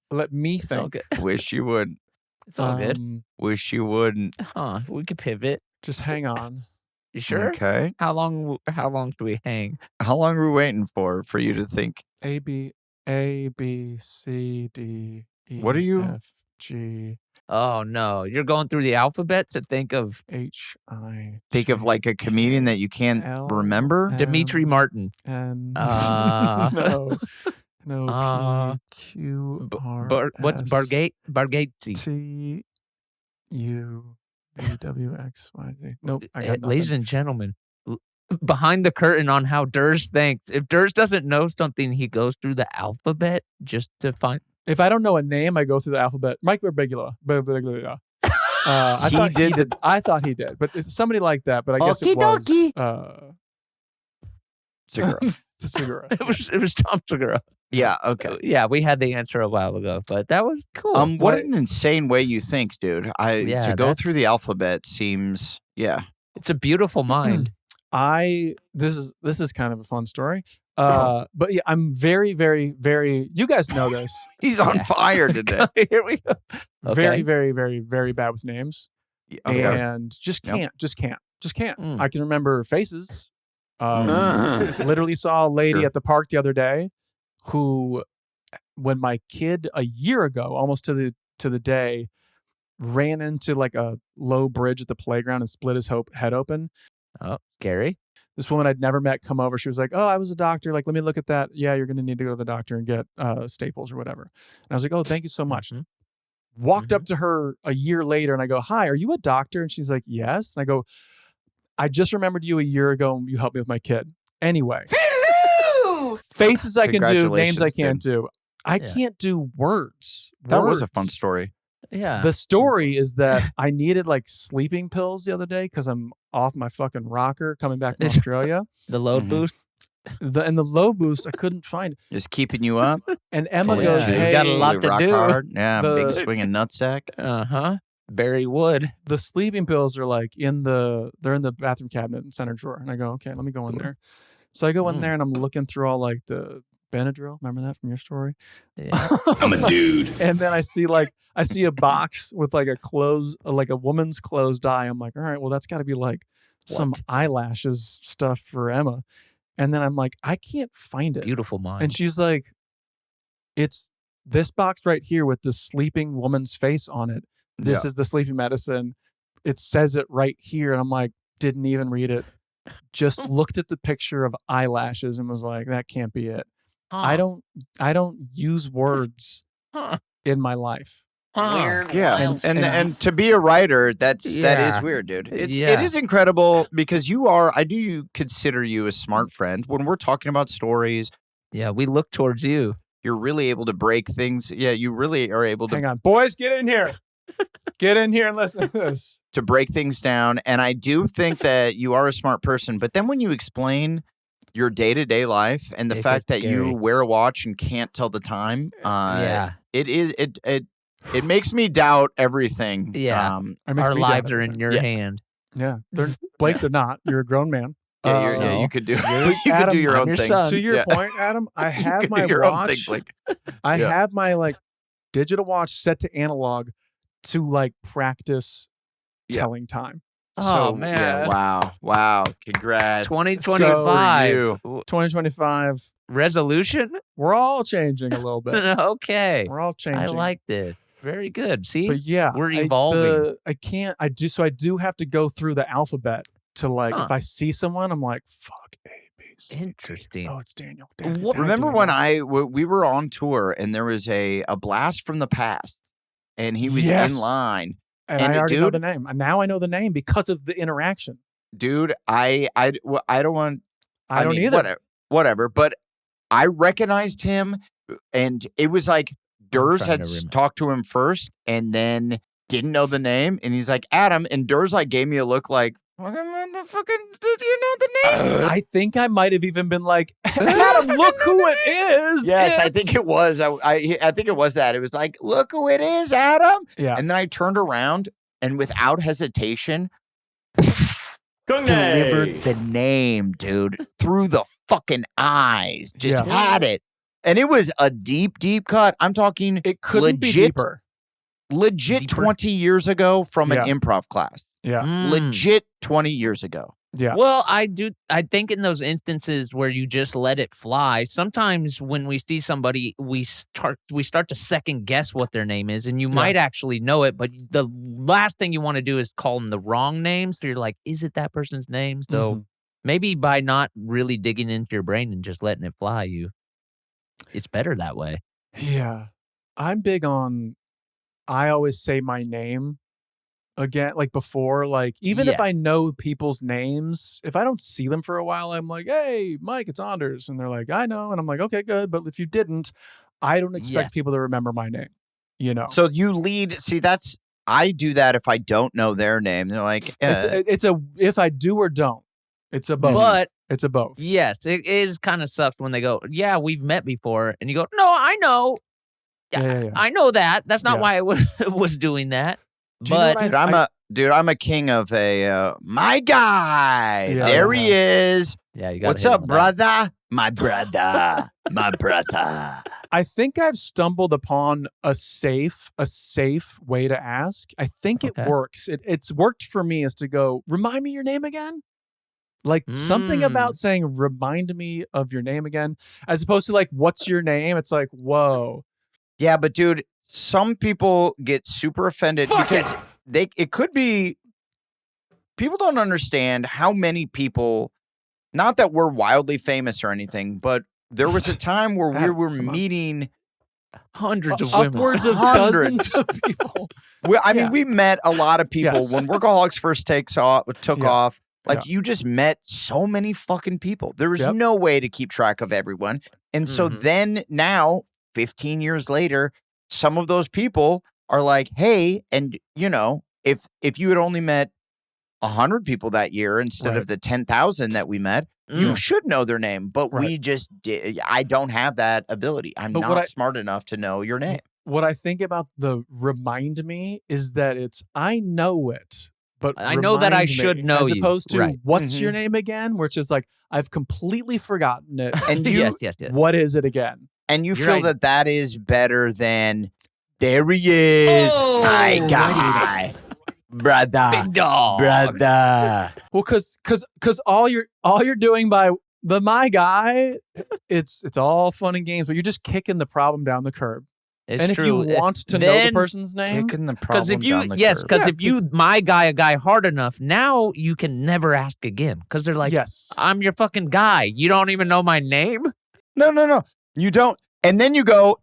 Let me It's all think. good. Wish you wouldn't. It's all good. Wish you wouldn't. We could pivot. Just hang on. You sure? Okay. How long do we hang? How long are we waiting for you to think? A B C D E. What are you? F G Oh no, you're going through the alphabet to think of H I. Think of like a comedian that you can't remember? Dimitri Martin. And Uh, no Q R. What's Bargatze? T U V W X Y Z. Nope. I got Ladies nothing. and gentlemen, behind the curtain on how Durs thinks. If Durs doesn't know something, he goes through the alphabet just to find. If I don't know a name, I go through the alphabet. Mike Birbiglia. I thought he did, but it's somebody like that. But I guess it was Segura. Segura. It was Tom Segura. Yeah, okay. Yeah, we had the answer a while ago, but that was cool. What an insane way you think, dude. To go through the alphabet seems it's a beautiful mind. This is kind of a fun story. But yeah, I'm very, very, very. You guys know this. He's on fire today. Here we go. Very, very, very, very bad with names, Okay. and just can't. I can remember faces. Mm. Literally saw a lady Sure. at the park the other day, who, when my kid a year ago, almost to the day, ran into like a low bridge at the playground and split his head open. Oh, scary. This woman I'd never met come over. She was like, "Oh, I was a doctor. Like, let me look at that. Yeah, you're going to need to go to the doctor and get staples or whatever." And I was like, "Oh, thank you so much." Mm-hmm. Walked up to her a year later and I go, "Hi, are you a doctor?" And she's like, "Yes." And I go, "I just remembered you a year ago and you helped me with my kid." Anyway. Hello! Faces I can do, names I Congratulations, can't dude. do. I can't do words. That was a fun Words. story. Yeah. The story is that I needed like sleeping pills the other day because I'm off my fucking rocker coming back from Australia. The load Mhm. boost. And the low boost I couldn't find. Is keeping you up. And Emma Fully goes, juiced, you "Hey, got a lot to rock do." hard. Yeah, The- big swinging nutsack. Uh-huh. Barry Wood. the sleeping pills are like they're in the bathroom cabinet in center drawer." And I go, "Okay, let me go in there." So I go in there and I'm looking through all like the Benadryl. Remember that from your story? Yeah. I'm a dude. And then I see a box with like a woman's clothes dye. I'm like, all right, well, that's got to be like some What? eyelashes stuff for Emma. And then I'm like, I can't find it. Beautiful mind. And she's like, it's this box right here with the sleeping woman's face on it. This is the sleeping medicine. It says it right here. And I'm like, didn't even read it. Just looked at the picture of eyelashes and was like, that can't be it. I don't use words Huh. in my life. Weird. Yeah, wild and stuff. to be a writer, that is Yeah. weird, dude. It Yeah. is incredible because I do consider you a smart friend. When we're talking about stories, Yeah, we look towards you. you're really able to break things. Yeah, you really are able Hang to on. Boys, get in here. Get in here and listen to this. break things down. And I do think that you are a smart person. But then when you explain your day-to-day life and the It fact gets that you scary. wear a watch and can't tell the time, Yeah. it makes me doubt everything. Yeah. It makes Our me lives doubt are in everything. your Yeah. hand. Yeah. Blake, they're not. You're a grown man. You could do You're- you could Adam, do your I'm own your thing. son. To your Yeah. point, Adam, I You have could my do your own thing, watch. Blake. I Yeah. have my like digital watch set to analog to like practice Yeah. telling time. Oh, So, man. Yeah, wow. Congrats. 2025 you. 2025, resolution. we're all changing a little bit. Okay. We're all changing. I liked it. Very good. See? But yeah, We're evolving. I do have to go through the alphabet to like, Huh. if I see someone, I'm like, fuck, A, B, C. Interesting. Oh, it's Daniel. Remember when we were on tour and there was a blast from the past and he was Yes. in line. And and I already know dude- the name. And now I know the name because of the interaction. Dude, I don't want I don't mean, either. Whatever, but I recognized him and it was like Durs trying had to remember. talked to him first and then didn't know the name and he's like, Adam, and Durs like gave me a look like, what the fucking, do you know the name? I think I might have even been like, Adam, look who it is. Yes, I think it was. I think it was that. It was like, look who it is, Adam. Yeah. And then I turned around and without hesitation delivered the name, dude, through the fucking eyes. Just Yeah. had it. And it was a deep, deep cut. I'm talking It couldn't be legit- deeper. legit Deeper. 20 years ago from Yeah. an improv class. Yeah. Mm. Legit 20 years ago. Yeah. Well, I think in those instances where you just let it fly, sometimes when we see somebody, we start to second guess what their name is, and you might actually know it, but the last thing you want to do is call them the wrong name. So you're like, is it that person's name? So maybe by not really digging into your brain and just letting it fly, it's better that way. Yeah. I'm big on, I always say my name again, like before, like even if I know people's names, if I don't see them for a while, I'm like, hey, Mike, it's Anders. And they're like, I know. And I'm like, okay, good. But if you didn't, I don't expect people to remember my name, you know? So you lead, I do that if I don't know their name. They're like, it's a if I do or don't, it's a both. But it's a both. Yes, it is kind of sucks when they go, yeah, we've met before. And you go, no, I know. Yeah. I know that. That's not why I was doing that. But I'm a king of my guy. There he is. Yeah, you got. What's up, brother? My brother. My brother. I think I've stumbled upon a safe way to ask. I think it works. It's worked for me is to go, remind me your name again. Like something about saying, remind me of your name again, as opposed to like, what's your name? It's like, whoa. Yeah, but dude, some people get super offended because it could be people don't understand how many people, not that we're wildly famous or anything, but there was a time where we were meeting hundreds of women, upwards of dozens of people. I mean, we met a lot of people when Workaholics first took off. Like you just met so many fucking people. There was no way to keep track of everyone. And so then now, 15 years later, some of those people are like, hey, and you know, if you had only met 100 people that year instead of the 10,000 that we met, you should know their name. But we just did. I don't have that ability. I'm not smart enough to know your name. What I think about the remind me is that it's, I know it, but I know that I should know you. As opposed to what's your Mm-hmm. name again? Which is like, I've completely forgotten it. And you, yes. What is it again? And you feel that is better than, there he is, my guy, brother, big dog, brother. Well, because all you're doing by the my guy, it's all fun and games, but you're just kicking the problem down the curb. It's and true. If you want to know the person's name, kicking the problem if you down the curb. because if you my guy a guy hard enough, now you can never ask again because they're like, I'm your fucking guy. You don't even know my name. No, you don't. And then you go,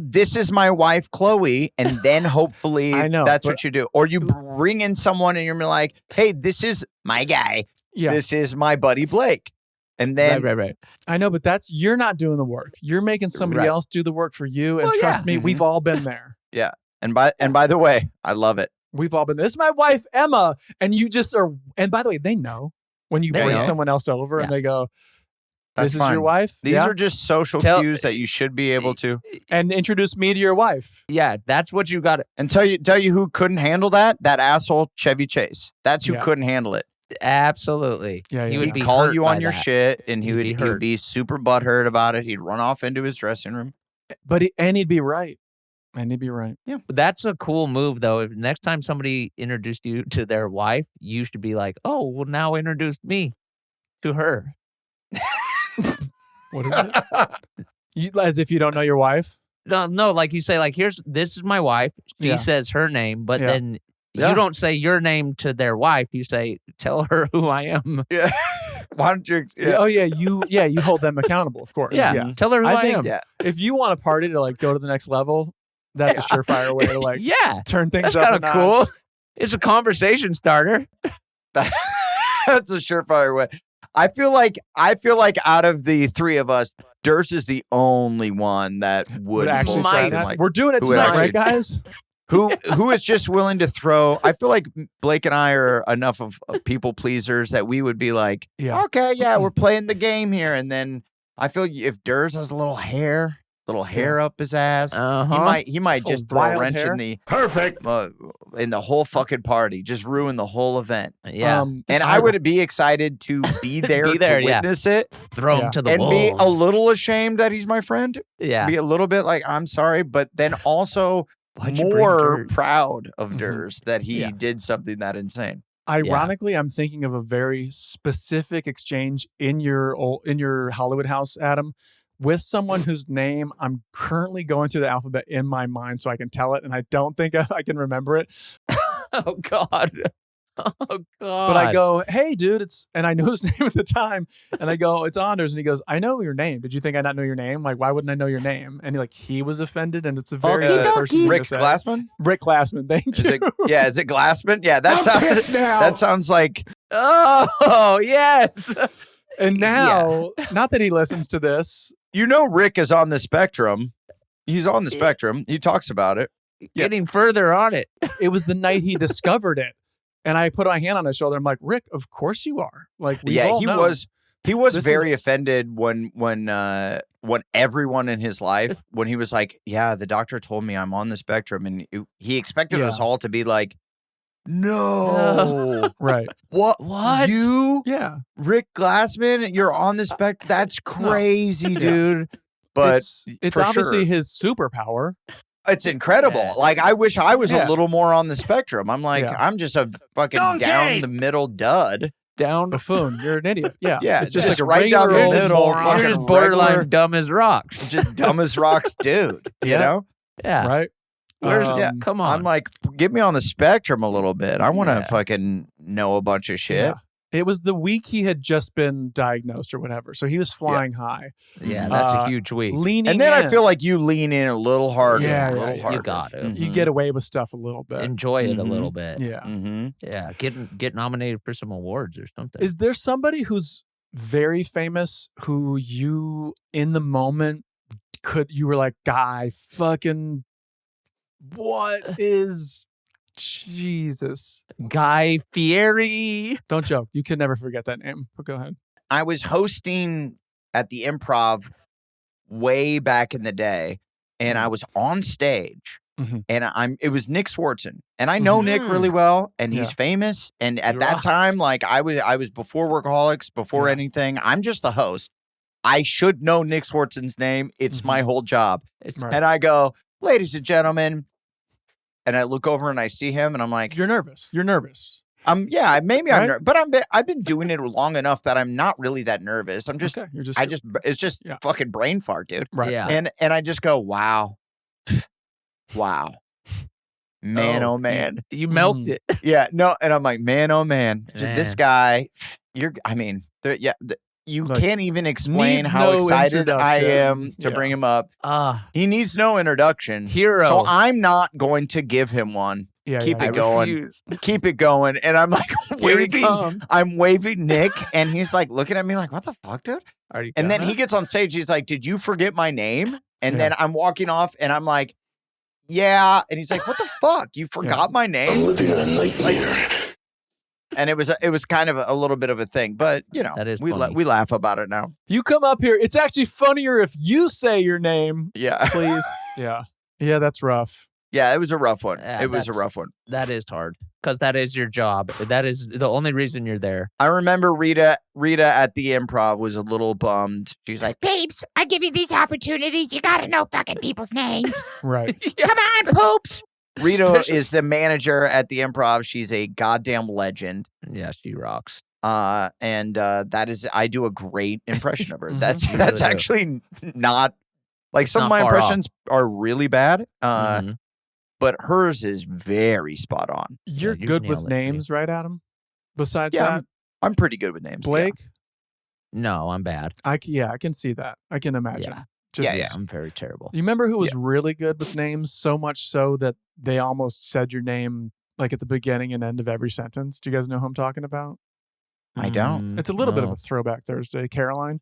this is my wife, Chloe. And then hopefully that's what you do. Or you bring in someone and you're like, hey, this is my guy. Yeah. This is my buddy, Blake. And then. Right. I know, but you're not doing the work. You're making somebody else do the work for you. And trust me, we've all been there. Yeah. And by the way, I love it. We've all been there. This is my wife, Emma. And you just are. And by the way, they know when you bring someone else over and they go, this is your wife? These are just social cues that you should be able to. And introduce me to your wife. Yeah, that's what you got to. And tell you who couldn't handle that? That asshole Chevy Chase. That's who couldn't handle it. Absolutely. Yeah. He would be call you on your that. shit, and he would be super butthurt about it. He'd run off into his dressing room. But he'd be right. And he'd be right. Yeah. That's a cool move, though. If next time somebody introduced you to their wife, you should be like, oh, well, now introduce me to her. What is it? As if you don't know your wife? No, like you say, like, this is my wife. She says her name, but then you don't say your name to their wife. You say, tell her who I am. Yeah. Why don't you? Yeah. Oh, yeah. You hold them accountable, of course. Yeah. Tell her who I am. Yeah. If you want a party to like go to the next level, that's a surefire way to like turn things up. That's kind of cool. It's a conversation starter. That's a surefire way. I feel like out of the three of us, Durst is the only one that would actually say that. Like, we're doing it tonight, right, guys? Who is just willing to throw. I feel like Blake and I are enough of people pleasers that we would be like, okay, we're playing the game here. And then I feel if Durst has a little hair up his ass, he might just throw a wrench in the in the whole fucking party, just ruin the whole event. Yeah, and I would be excited to be there, to witness it, throw him to the and wolves. be a little ashamed that he's my friend. Yeah, be a little bit like I'm sorry, but then also more proud of Durst that he did something that insane. Ironically, I'm thinking of a very specific exchange in your Hollywood house, Adam, with someone whose name I'm currently going through the alphabet in my mind so I can tell it, and I don't think I can remember it. Oh God. Oh God. But I go, hey, dude, and I knew his name at the time. And I go, it's Anders. And he goes, I know your name. Did you think I not know your name? Like, why wouldn't I know your name? And he was offended. And it's a very good person. Rick Glassman? Rick Glassman. Thank you. Is it Glassman? Yeah, that sounds like. Oh, yes. And now, not that he listens to this. You know, Rick is on the spectrum. He's on the spectrum. He talks about it. Getting further on it. It was the night he discovered it. And I put my hand on his shoulder. I'm like, Rick, of course you are. Like, he was very offended when everyone in his life, when he was like, yeah, the doctor told me I'm on the spectrum, and he expected us all to be like, no. Right. What? You? Yeah. Rick Glassman, you're on the spectrum? That's crazy, dude. But it's obviously his superpower. It's incredible. Yeah. Like, I wish I was a little more on the spectrum. I'm like, I'm just a fucking down the middle dud. Down buffoon. You're an idiot. Yeah. Yeah. It's just like a right down the middle. You're just borderline dumb as rocks. Just dumb as rocks, dude. You know? Yeah. Right. Come on. I'm like, get me on the spectrum a little bit. I want to fucking know a bunch of shit. Yeah. It was the week he had just been diagnosed or whatever. So he was flying high. Yeah, that's a huge week. Leaning and then in. I feel like you lean in a little harder. Yeah, harder. You got it. You get away with stuff a little bit. Enjoy it a little bit. Yeah. Mm-hmm. Yeah. Get nominated for some awards or something. Is there somebody who's very famous who you, in the moment, you were like, guy, fucking, what is... Jesus. Guy Fieri. Don't joke. You can never forget that name. But go ahead. I was hosting at the Improv way back in the day, and I was on stage, and it was Nick Swartzen, and I know Nick really well, and he's famous. And at that time, like I was before Workaholics, before anything. I'm just the host. I should know Nick Swartzen's name. It's my whole job. And I go, ladies and gentlemen. And I look over and I see him, and I'm like, "You're nervous. You're nervous." Maybe I'm nervous, but I've been doing it long enough that I'm not really that nervous. I'm just, it's just fucking brain fart, dude. Right. Yeah. And I just go, wow, man, oh man, you milked it. Yeah, no, and I'm like, man, oh man, this guy, you can't even explain how excited I am to bring him up. He needs no introduction. Hero. So I'm not going to give him one. Keep it going. Keep it going. And I'm like I'm waving Nick, and he's like looking at me like, what the fuck, dude? And then he gets on stage. He's like, did you forget my name? And then I'm walking off, and I'm like, yeah. And he's like, what the fuck? You forgot my name? I'm living in a nightmare. And it was kind of a little bit of a thing, but you know, that is we laugh about it now. You come up here. It's actually funnier if you say your name. Yeah, please. Yeah, that's rough. Yeah, it was a rough one. Yeah, it was a rough one. That is hard because that is your job. That is the only reason you're there. I remember Rita at the Improv was a little bummed. She's like, babes, I give you these opportunities. You got to know fucking people's names. Right. Come on, poops. Rita is the manager at the Improv. She's a goddamn legend. Yeah, she rocks. And that is, I do a great impression of her. That's You really do. actually not like It's some of not my far impressions are really bad. But hers is very spot on. You're you good nailed with it, names, right, Adam? Besides that, I'm pretty good with names. Blake. No, I'm bad. I can see that. I can imagine. Yeah. I'm very terrible. You remember who was really good with names? So much so that they almost said your name like at the beginning and end of every sentence. Do you guys know who I'm talking about? I don't. It's a little bit of a throwback Thursday. Caroline.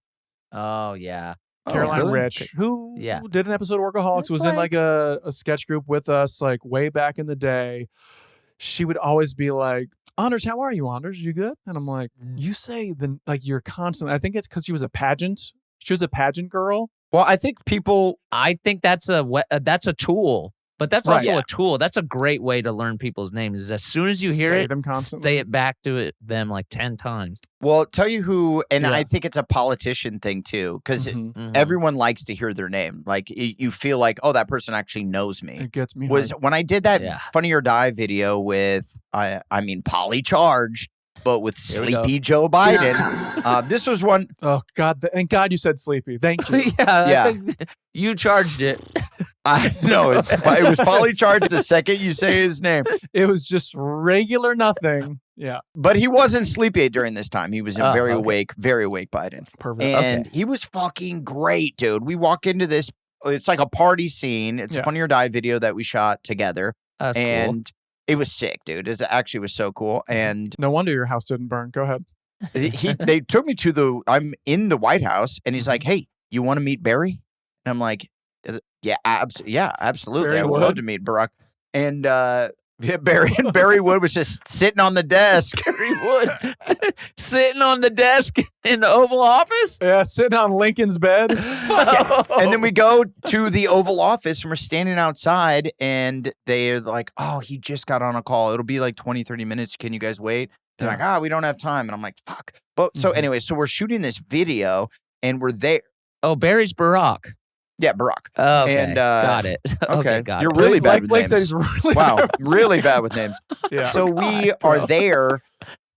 Oh yeah. Caroline really? Rich, who Yeah. did an episode of Workaholics, was in like a sketch group with us like way back in the day. She would always be like, Anders, how are you, Anders? You good? And I'm like, you say you're constantly. I think it's because she was a pageant. She was a pageant girl. Well, I think I think that's a tool. But that's Right. also Yeah. a tool. That's a great way to learn people's names. Is as soon as you hear Say it, them constantly. say it back to them like 10 times. Well, tell you who, and Yeah. I think it's a politician thing too, because Mhm. Mhm. everyone likes to hear their name. Like you feel like, oh, that person actually knows me. It gets me. Was hard. when I did that Yeah. Funny or Die video with, Polly Charge, but with Here we go. Sleepy Joe Biden. This was one. Oh God! Thank God you said sleepy. Thank you. I think you charged it. I know it was Polly Charge the second you say his name, It was just regular nothing. Yeah. but he wasn't sleepy during this time. He was in Oh, very okay. awake Biden. Perfect. And he was fucking great, dude. We walk into this, it's like a party scene. It's a Yeah. Funny or Die video that we shot together. That's cool. And it was sick, dude. It actually was so cool. And No wonder your house didn't burn. Go ahead. they took me to I'm in the White House, and he's like, "Hey, you want to meet Barry?" And I'm like, "Yeah, absolutely. Barry I would Wood? love to meet Barack." And Barry Wood was just sitting on the desk. Barry Wood sitting on the desk in the Oval Office. Yeah, sitting on Lincoln's bed. And then we go to the Oval Office, and we're standing outside, and they're like, "Oh, he just got on a call. It'll be like 20, 30 minutes. Can you guys wait?" They're like, we don't have time. And I'm like, fuck. But so anyway, so we're shooting this video, and we're there. Oh, Barry's Barack. Yeah, Barack. Oh, okay. And, got it. Okay, got you're it. really bad with Blake names. said he's really Wow, bad with really bad with names. Yeah. So we bro. are there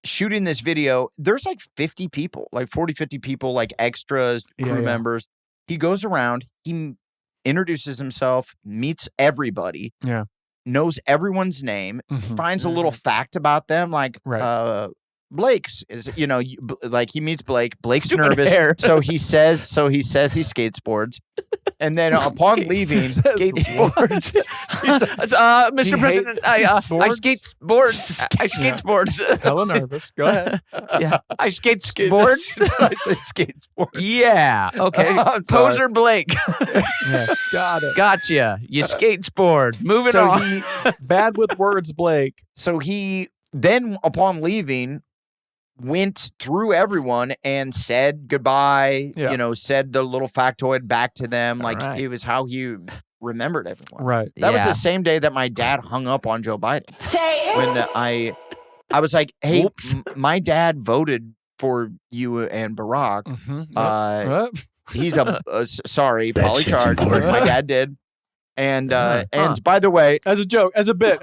shooting this video. There's like 50 people, like 40, 50 people, like extras, crew Yeah. members. He goes around, he introduces himself, meets everybody, Yeah. knows everyone's name, Mhm. finds a little fact about them, like Right. Blake's is, like he meets Blake. Blake's Stupid nervous, hair. so he says he skateboards, and then upon leaving, Skateboards. Mr. He President, hates I sports? skateboards. I skateboards. Hella nervous. Go ahead. Yeah, I skateboards. I say skateboards. Yeah. Okay. I'm sorry. Poser Blake. Yeah. Got it. Gotcha. You skateboard. Moving So on. Bad with words, Blake. So he then, upon leaving, went through everyone and said goodbye. Yeah. Said the little factoid back to them, like Right. it was how he remembered everyone. Right. That was Yeah. the same day that my dad hung up on Joe Biden. When I was like, "Hey, Whoops. my dad voted for you and Barack. Mm-hmm. He's sorry, Polly Charge. My dad did, and by the way, As a joke, as a bit.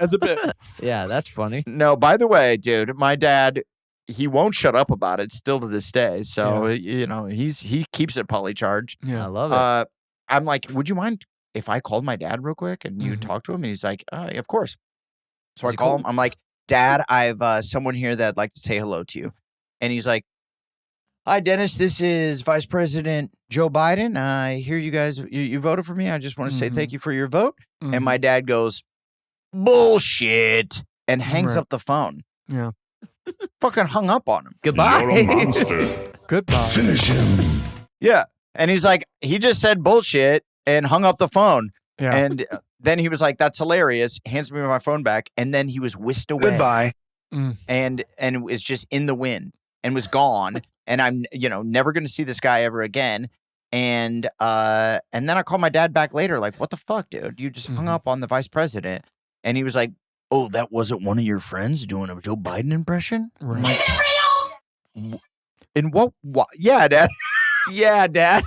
Yeah, that's funny. no, by the way, dude, my dad, he won't shut up about it still to this day. So he keeps it Polly Charge. I Yeah. love it. I'm like, would you mind if I called my dad real quick and you Mhm. talk to him? And he's like, of course. So Is I he call cool? him. I'm like, Dad, I've someone here that'd like to say hello to you. And he's like, hi, Dennis. This is Vice President Joe Biden. I hear you guys, you voted for me. I just want to say Mhm. thank you for your vote. Mhm. And my dad goes, bullshit, and hangs Right. up the phone. Yeah. Fucking hung up on him. Goodbye. You're a monster. Goodbye. Finish him. Yeah. And he's like, he just said bullshit and hung up the phone. Yeah. And then he was like, that's hilarious. Hands me my phone back. And then he was whisked away. Goodbye. And it's just in the wind and was gone. And I'm, never going to see this guy ever again. And then I called my dad back later, like, what the fuck, dude? You just hung Mhm. up on the vice president. And he was like, oh, that wasn't one of your friends doing a Joe Biden impression? I'm Right. like, in what? Yeah, Dad. Yeah, Dad.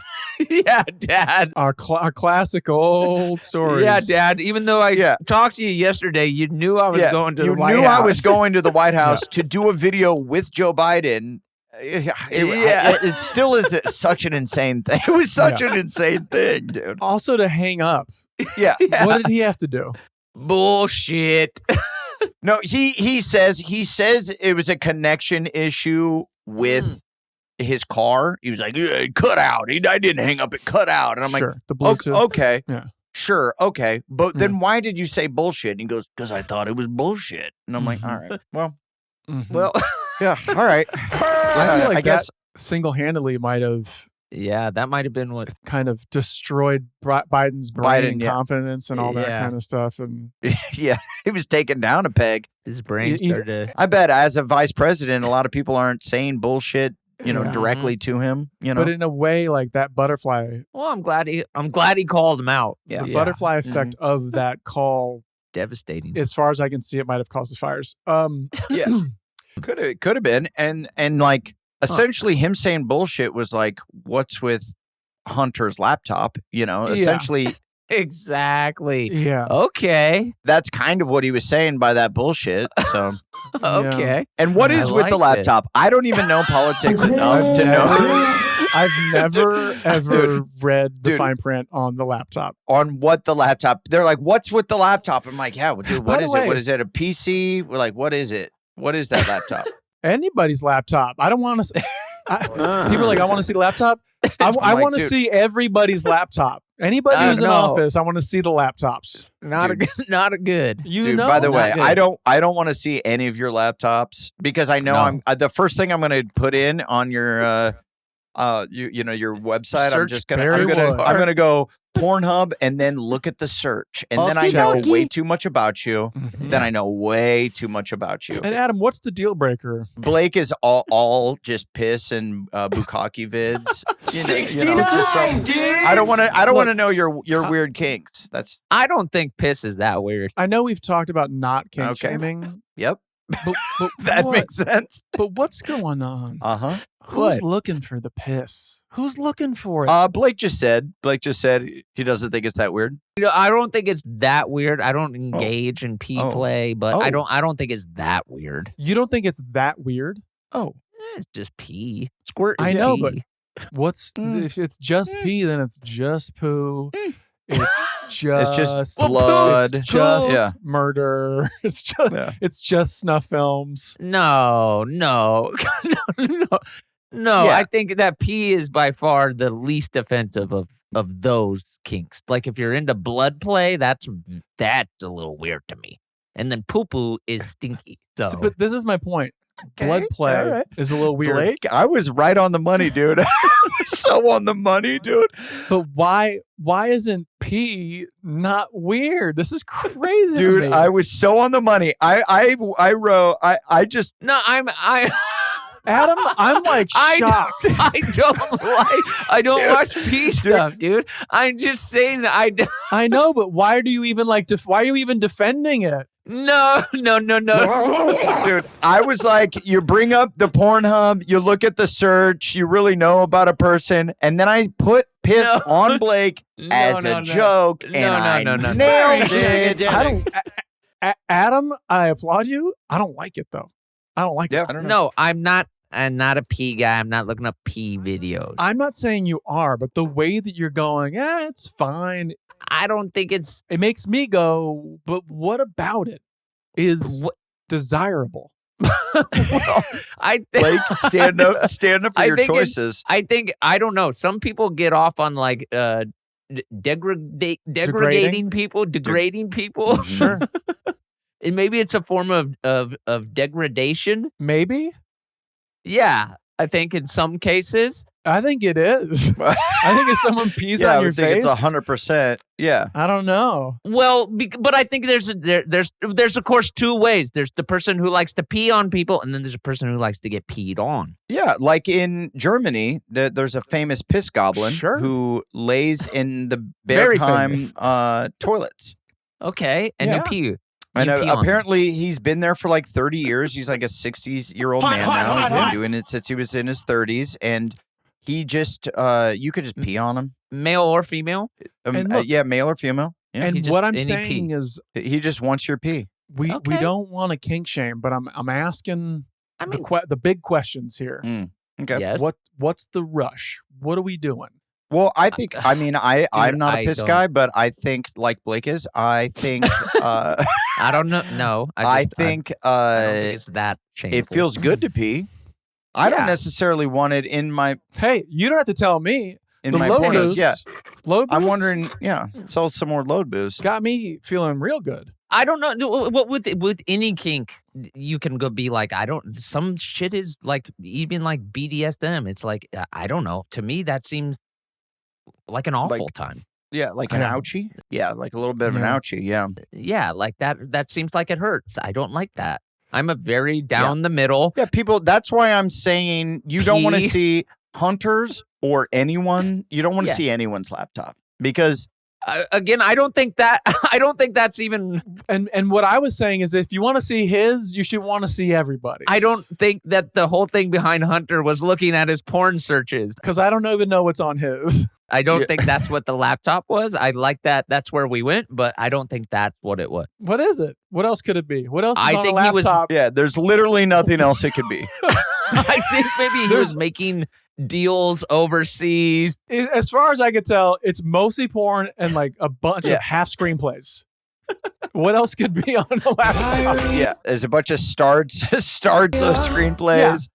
Yeah, Dad. Our classic old stories. Yeah, Dad. Even though I Yeah. talked to you yesterday, you knew I was going to you the White knew House. I was going to the White House to do a video with Joe Biden. It still is such an insane thing. It was such an insane thing, dude. Also to hang up. Yeah. Yeah. What did he have to do? Bullshit. No, he says it was a connection issue with his car. He was like, yeah, it cut out. I didn't hang up. It cut out. And I'm Sure. The like, Bluetooth. okay. Yeah. Sure. Okay. But then why did you say bullshit? And he goes, because I thought it was bullshit. And I'm like, Mhm. all right. Well, Mhm. Well, yeah. All right. I feel like I guess. single-handedly might have yeah, that might have been what. kind of destroyed Biden's brain and yeah. confidence and all that Yeah. kind of stuff. And Yeah. He was taken down a peg. His brain You- started to. I bet as a vice president, a lot of people aren't saying bullshit directly to him. But in a way, like that butterfly, Well, I'm glad he called him out. the butterfly effect of that call, Devastating. as far as I can see, it might have caused the fires. Yeah, could have been, and like essentially him saying bullshit was like, what's with Hunter's laptop? Essentially. Exactly. Yeah. Okay. That's kind of what he was saying by that bullshit. So Okay. And what is with the laptop? I don't even know politics enough to know. I've never ever read the fine print on the laptop. On what the laptop? They're like, "What's with the laptop?" I'm like, "Yeah, dude, what By is the it? way- What is it? A PC? We're like, what is it? What is that laptop?" Anybody's laptop. I don't want to. People are like, I want to see the laptop. I like, want to dude. see everybody's laptop. Anybody who's in No. office, I want to see the laptops. Not a good. Dude, by the way, I don't want to see any of your laptops because I know No. I'm the first thing I'm going to put in on your your website. Search I'm very well. going to go Pornhub and then look at the search, and then I know Okey-dokey. way too much about you. Mhm. Then I know way too much about you. And Adam, what's the deal breaker? Blake is all just piss and bukkake vids. 69 dudes. I don't want to know your weird kinks. That's I don't think piss is that weird. I know we've talked about not kink Okay. shaming, yep. but That what? makes sense. But what's going on? Uh-huh. Who's looking for the piss? Who's looking for it? Blake just said he doesn't think it's that weird. I don't think it's that weird. I don't engage in pee Oh. play, but Oh. I don't think it's that weird. You don't think it's that weird? Oh. It's just pee. Squirt. I is know, pee. but What's if it's just pee, then it's just poo. It's just blood. It's just Yeah. murder. It's just snuff films. No. No. Yeah. I think that pee is by far the least offensive of those kinks. Like if you're into blood play, that's a little weird to me. And then poo poo is stinky. So But this is my point. Blood play all right. is a little weird. Blake, I was right on the money, dude. I was so on the money, dude. But why isn't pee not weird? This is crazy, to Dude, me. I was so on the money. I wrote. I just. no, Adam, I'm like shocked. I don't watch pee stuff, dude. I'm just saying I know, but why do you even why are you even defending it? No. Dude, I was like, you bring up the Pornhub, you look at the search, you really know about a person, and then I put piss on Blake as a joke, and I nailed it. I don't. Adam, I applaud you. I don't like it though. I don't like it. I don't know. No, I'm not a pee guy. I'm not looking up pee videos. I'm not saying you are, but the way that you're going, it's fine. I don't think it's It makes me go, but what about it is desirable? well, I think Blake, stand up for your choices. I think I don't know. Some people get off on like degrading people, degrading people. Sure. And maybe it's a form of degradation. Maybe. Yeah, I think in some cases. I think it is. I think if someone pees on your face, it's 100%. Yeah. I don't know. Well, but I think there's of course two ways. There's the person who likes to pee on people, and then there's a person who likes to get peed on. Yeah, like in Germany, there's a famous piss goblin who lays in the Very Bergheim toilets. Okay, and Yeah. you pee. And You pee on them. apparently he's been there for like 30 years. He's like a 60-year-old man now. He's been doing it since he was in his 30s. And he just, you could just pee on him. Male or female? And look- yeah, male or female. Yeah. And He just- what I'm and he saying pee. is, He just wants your pee. we Okay. don't want to kink shame, but I'm asking I mean, the big questions here. Okay. yes. What's the rush? What are we doing? Well, I think, I'm not a I piss don't- guy, but I think, like Blake is, I think, I don't know. No, I don't think think it's that shameful. it feels good to pee. I don't Yeah. necessarily want it in my Hey, you don't have to tell me. in The my load pornos. boost, Yeah, load I'm boost wondering. Yeah, sell some more load boost. got me feeling real good. I don't know. What with any kink, you can go be like, I don't. Some shit is like even like BDSM. It's like I don't know. To me, that seems like an awful time. Yeah, like an Yeah. ouchie. Yeah, like a little bit of an Yeah. ouchie. Yeah. Yeah, like that. That seems like it hurts. I don't like that. I'm a very down the middle. Yeah, people. That's why I'm saying you don't want to P. see hunters or anyone. You don't want to Yeah. see anyone's laptop because Again, I don't think that's even. And what I was saying is, if you want to see his, you should want to see everybody. I don't think that the whole thing behind Hunter was looking at his porn searches. because I don't even know what's on his. I don't think that's what the laptop was. I like that. That's where we went, but I don't think that's what it was. What is it? What else could it be? What else is I on think a he was- laptop? yeah, there's literally nothing else it could be. I think maybe he was making deals overseas. As far as I could tell, it's mostly porn and like a bunch of half screenplays. What else could be on a laptop? Yeah, there's a bunch of starts of screenplays.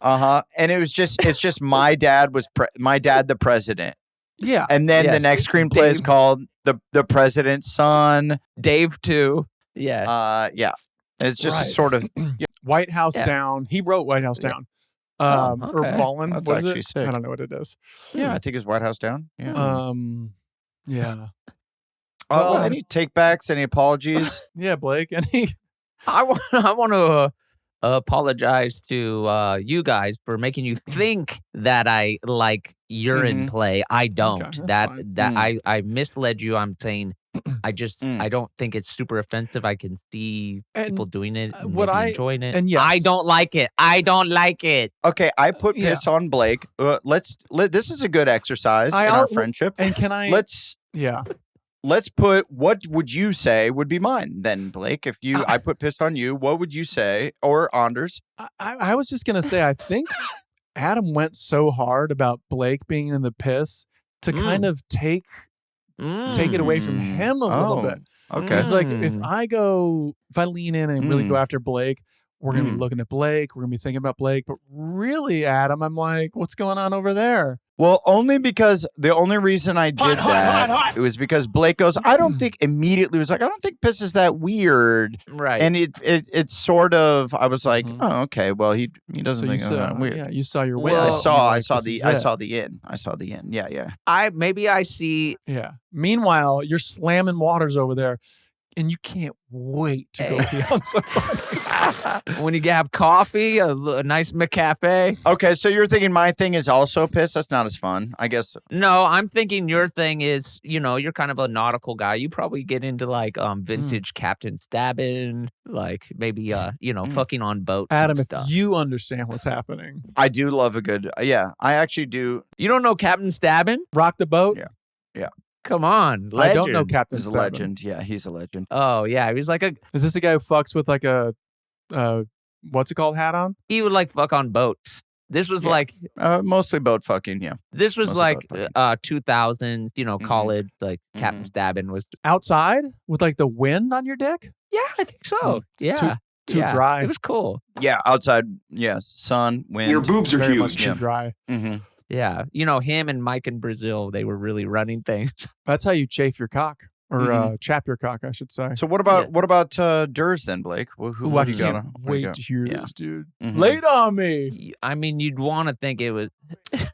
And it's just my dad the president. Yeah. And then the Yes. next screenplay is Dave. called the president's son. Dave too. Yeah. Yeah. It's just Right. sort of White House Yeah. Down. He wrote White House Down. Or okay. Fallen. That's What is actually it? sick. I don't know what it is. I think it's White House Down. Yeah. Yeah. Well, any takebacks, any apologies? Yeah, Blake. Any? I want to apologize to you guys for making you think that I like urine play. I don't. Okay, that's fine. I misled you. I'm saying I just I don't think it's super offensive. I can see And, people doing it and what maybe I- enjoying it. and yes. I don't like it. I don't like it. Okay, I put Yeah. piss on Blake. This is a good exercise I in our al- friendship. And can I? Let's put what would you say would be mine then, Blake? If I put piss on you, what would you say? Or Anders? I was just gonna say, I think Adam went so hard about Blake being in the piss to kind of take it away from him a little bit. Okay. It's like if I lean in and really go after Blake, we're gonna be Mm. looking at Blake, we're gonna be thinking about Blake, but really, Adam, I'm like, what's going on over there? Well, only because the only reason I did that it was because Blake goes, I don't think immediately was like, I don't think piss is that weird. Right. And it's sort of I was like, oh, okay, well he doesn't So you think it's saw, that weird. yeah, you saw your Well, window. I and saw you're I like, saw this the is I it. saw the end. I saw the end. Yeah. I see. Yeah. Meanwhile, you're slamming waters over there, and you can't wait to go be on somebody. When you have coffee, a nice Mecaughey. Okay, so you're thinking my thing is also piss? That's not as fun, I guess. No, I'm thinking your thing is, you're kind of a nautical guy. You probably get into like vintage Captain stabbing, like maybe fucking on boats. Adam, and if stuff. you understand what's happening, I do love a good I actually do. You don't know Captain Stabbing? rock the boat. Yeah. Come on, legend. I don't know Captain He's a Stabbing. legend. Yeah, he's a legend. Oh yeah, he was like Is this a guy who fucks with like a what's it called hat on? he would like fuck on boats. This was Yeah. like Mostly boat fucking, yeah. this was Mostly like boat fucking. 2000s, college, like Captain Stabbing was. Outside with like the wind on your dick? Yeah, I think so. It's Yeah, too yeah. dry. It was cool. Yeah, outside, sun, wind. Your boobs are Very huge. much too Yeah. dry. Mm-hmm. Yeah, him and Mike in Brazil, they were really running things. That's how you chafe your cock. Or Mhm. chap your cock, I should say. So what about Durs then, Blake? Who Ooh, what I do you can't got? Where you wait to hear Yeah. this, dude. Mhm. Lay it on me. I mean, you'd want to think it was.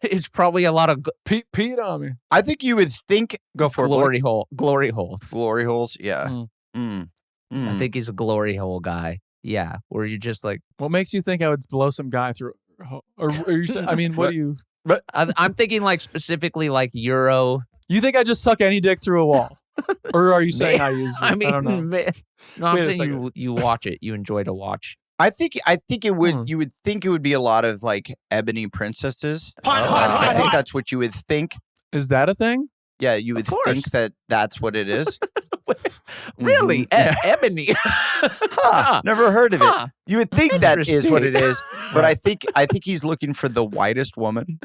It's probably a lot of Pete on me. I think you would think go for it, Blake. glory holes. Glory holes. Yeah. Mm. Mm. I think he's a glory hole guy. Yeah, where you're just like, What makes you think I would blow some guy through? Or you say, I mean, what do you? I'm thinking like specifically like Euro. You think I just suck any dick through a wall? Or are you saying I use it? I mean, don't know. no, I'm Wait a saying second. you watch it. You enjoy to watch. I think it would. Hmm. You would think it would be a lot of like ebony princesses. Hot, I think that's what you would think. Is that a thing? Yeah, you would course. think that that's what it is. Really, Mhm. ebony. Huh, never heard of it. Huh. You would think that is what it Interesting. is, but I think he's looking for the whitest woman,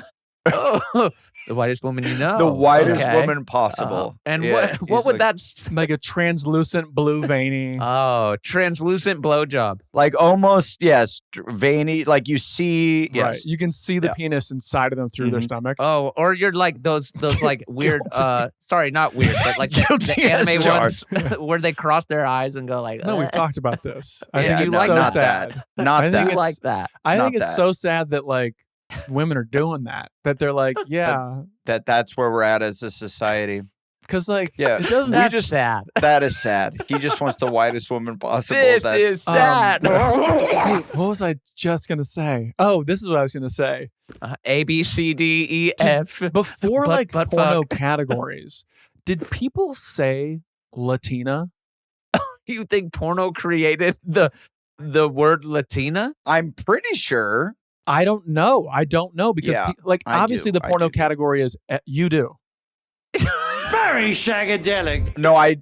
Oh, the whitest woman you know. the whitest Okay. woman possible. And Yeah, what he's would like, that? Like a translucent blue veiny. Oh, translucent blowjob. like almost yes, veiny. Like you see, Right. yes, You can see the Yeah. penis inside of them through their Mhm. stomach. Oh, or you're like those like weird. Sorry, not weird, but like the Guilty as anime charged. ones where they cross their eyes and go like. No, we've talked about this. I Yeah, think you it's like so not sad. that, not I think that. You it's- like that? I Not think it's that. so sad that like women are doing that. That they're like, yeah, That's where we're at as a society. Because like, Yeah, it doesn't. That's sad. that is sad. He just wants the whitest woman possible. This is sad. Wait, what was I just gonna say? Oh, this is what I was gonna say. A, B, C, D, E, F. Before Butt porno fuck. categories, did people say Latina? You think porno created the word Latina? I'm pretty sure. I don't know. Because Yeah, I obviously do. the porno I do. category is you do. Very shagadelic. No, I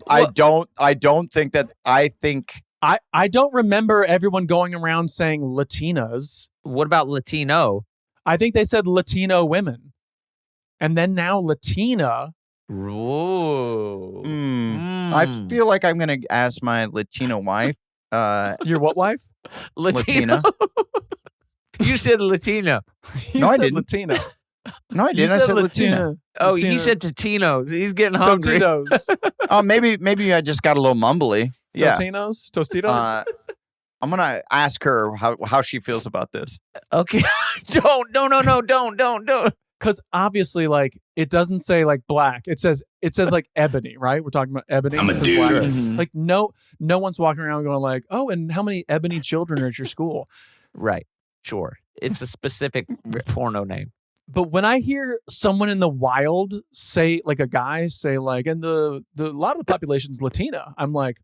don't think that. I think I don't remember everyone going around saying Latinas. What about Latino? I think they said Latino women. And then now Latina. Ooh. I feel like I'm gonna ask my Latino wife. Your what wife? Latino. You said Latino. You No, I said didn't. Latino. No, I You didn't. I said Latina. Oh, Latina. he said Totino's. He's getting hungry. Totitos. Oh, maybe I just got a little mumbly. Yeah. Totinos? Tostitos? I'm gonna ask her how she feels about this. Okay. Don't. Because obviously, it doesn't say black. It says ebony, right? We're talking about ebony. I'm a It says dude. black. Mhm. No one's walking around going oh, and how many ebony children are at your school? Right. Sure. It's a specific porno name. But when I hear someone in the wild say, a guy say, and a lot of the population's Latina, I'm like,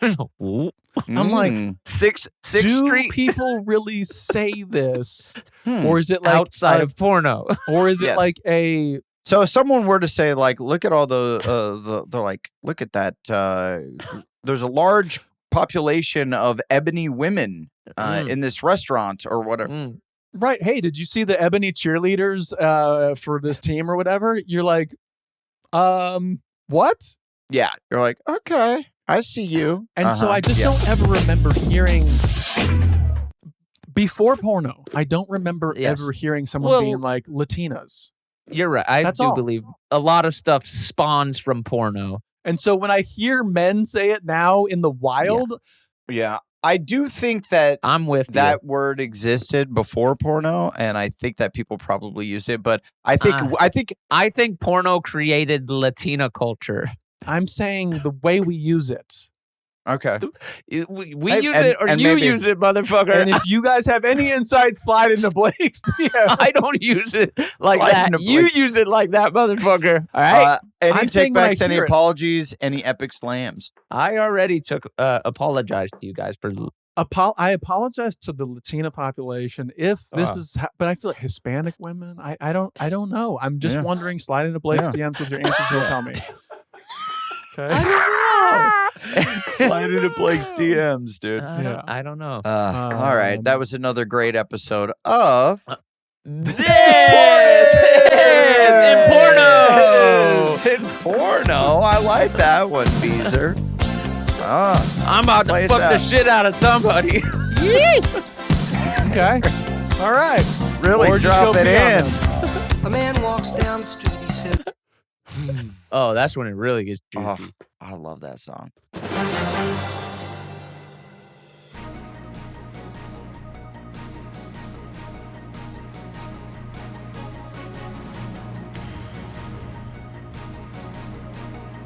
I'm like, Sixth do Street people really say this, Hmm. or is it outside of porno. or is it Yes. like a So if someone were to say look at all the look at that. There's a large population of ebony women in this restaurant or whatever. Mm. right? Hey, did you see the ebony cheerleaders for this team or whatever? You're like, what? Yeah, you're like, okay, I see you. And so I just Yeah. don't ever remember hearing before porno. I don't remember Yes. ever hearing someone Well- being like Latinas. You're right. I That's do all. believe a lot of stuff spawns from porno. And so when I hear men say it now in the wild, Yeah, I do think that I'm with that word existed before porno, and I think that people probably used it. But I think I think porno created Latina culture. I'm saying the way we use it. okay. We And- use it or and you maybe- use it, motherfucker. And if you guys have any insight, slide into Blake's DM. I don't use it like Slide that. into You Blake's. use it like that, motherfucker. All right. Any I'm saying when I takebacks, any hear it- apologies, any epic slams. I already apologized to you guys for. I apologize to the Latina population if this is, but I feel like Hispanic women. I don't know. I'm just Yeah. wondering. Slide into Blake's Yeah. DMs with your answers. You'll tell me. Okay. Slide into Blake's DMs, dude. Yeah. I don't know. All right, that was another great episode of This is in porno. It's in porno. I like that one, Beezer. I'm about Play to us fuck the out. shit out of somebody. Okay. All right. Really Or just drop go it pee on in. them. A man walks down the street, he said, Oh, that's when it really gets juicy. Oh, I love that song.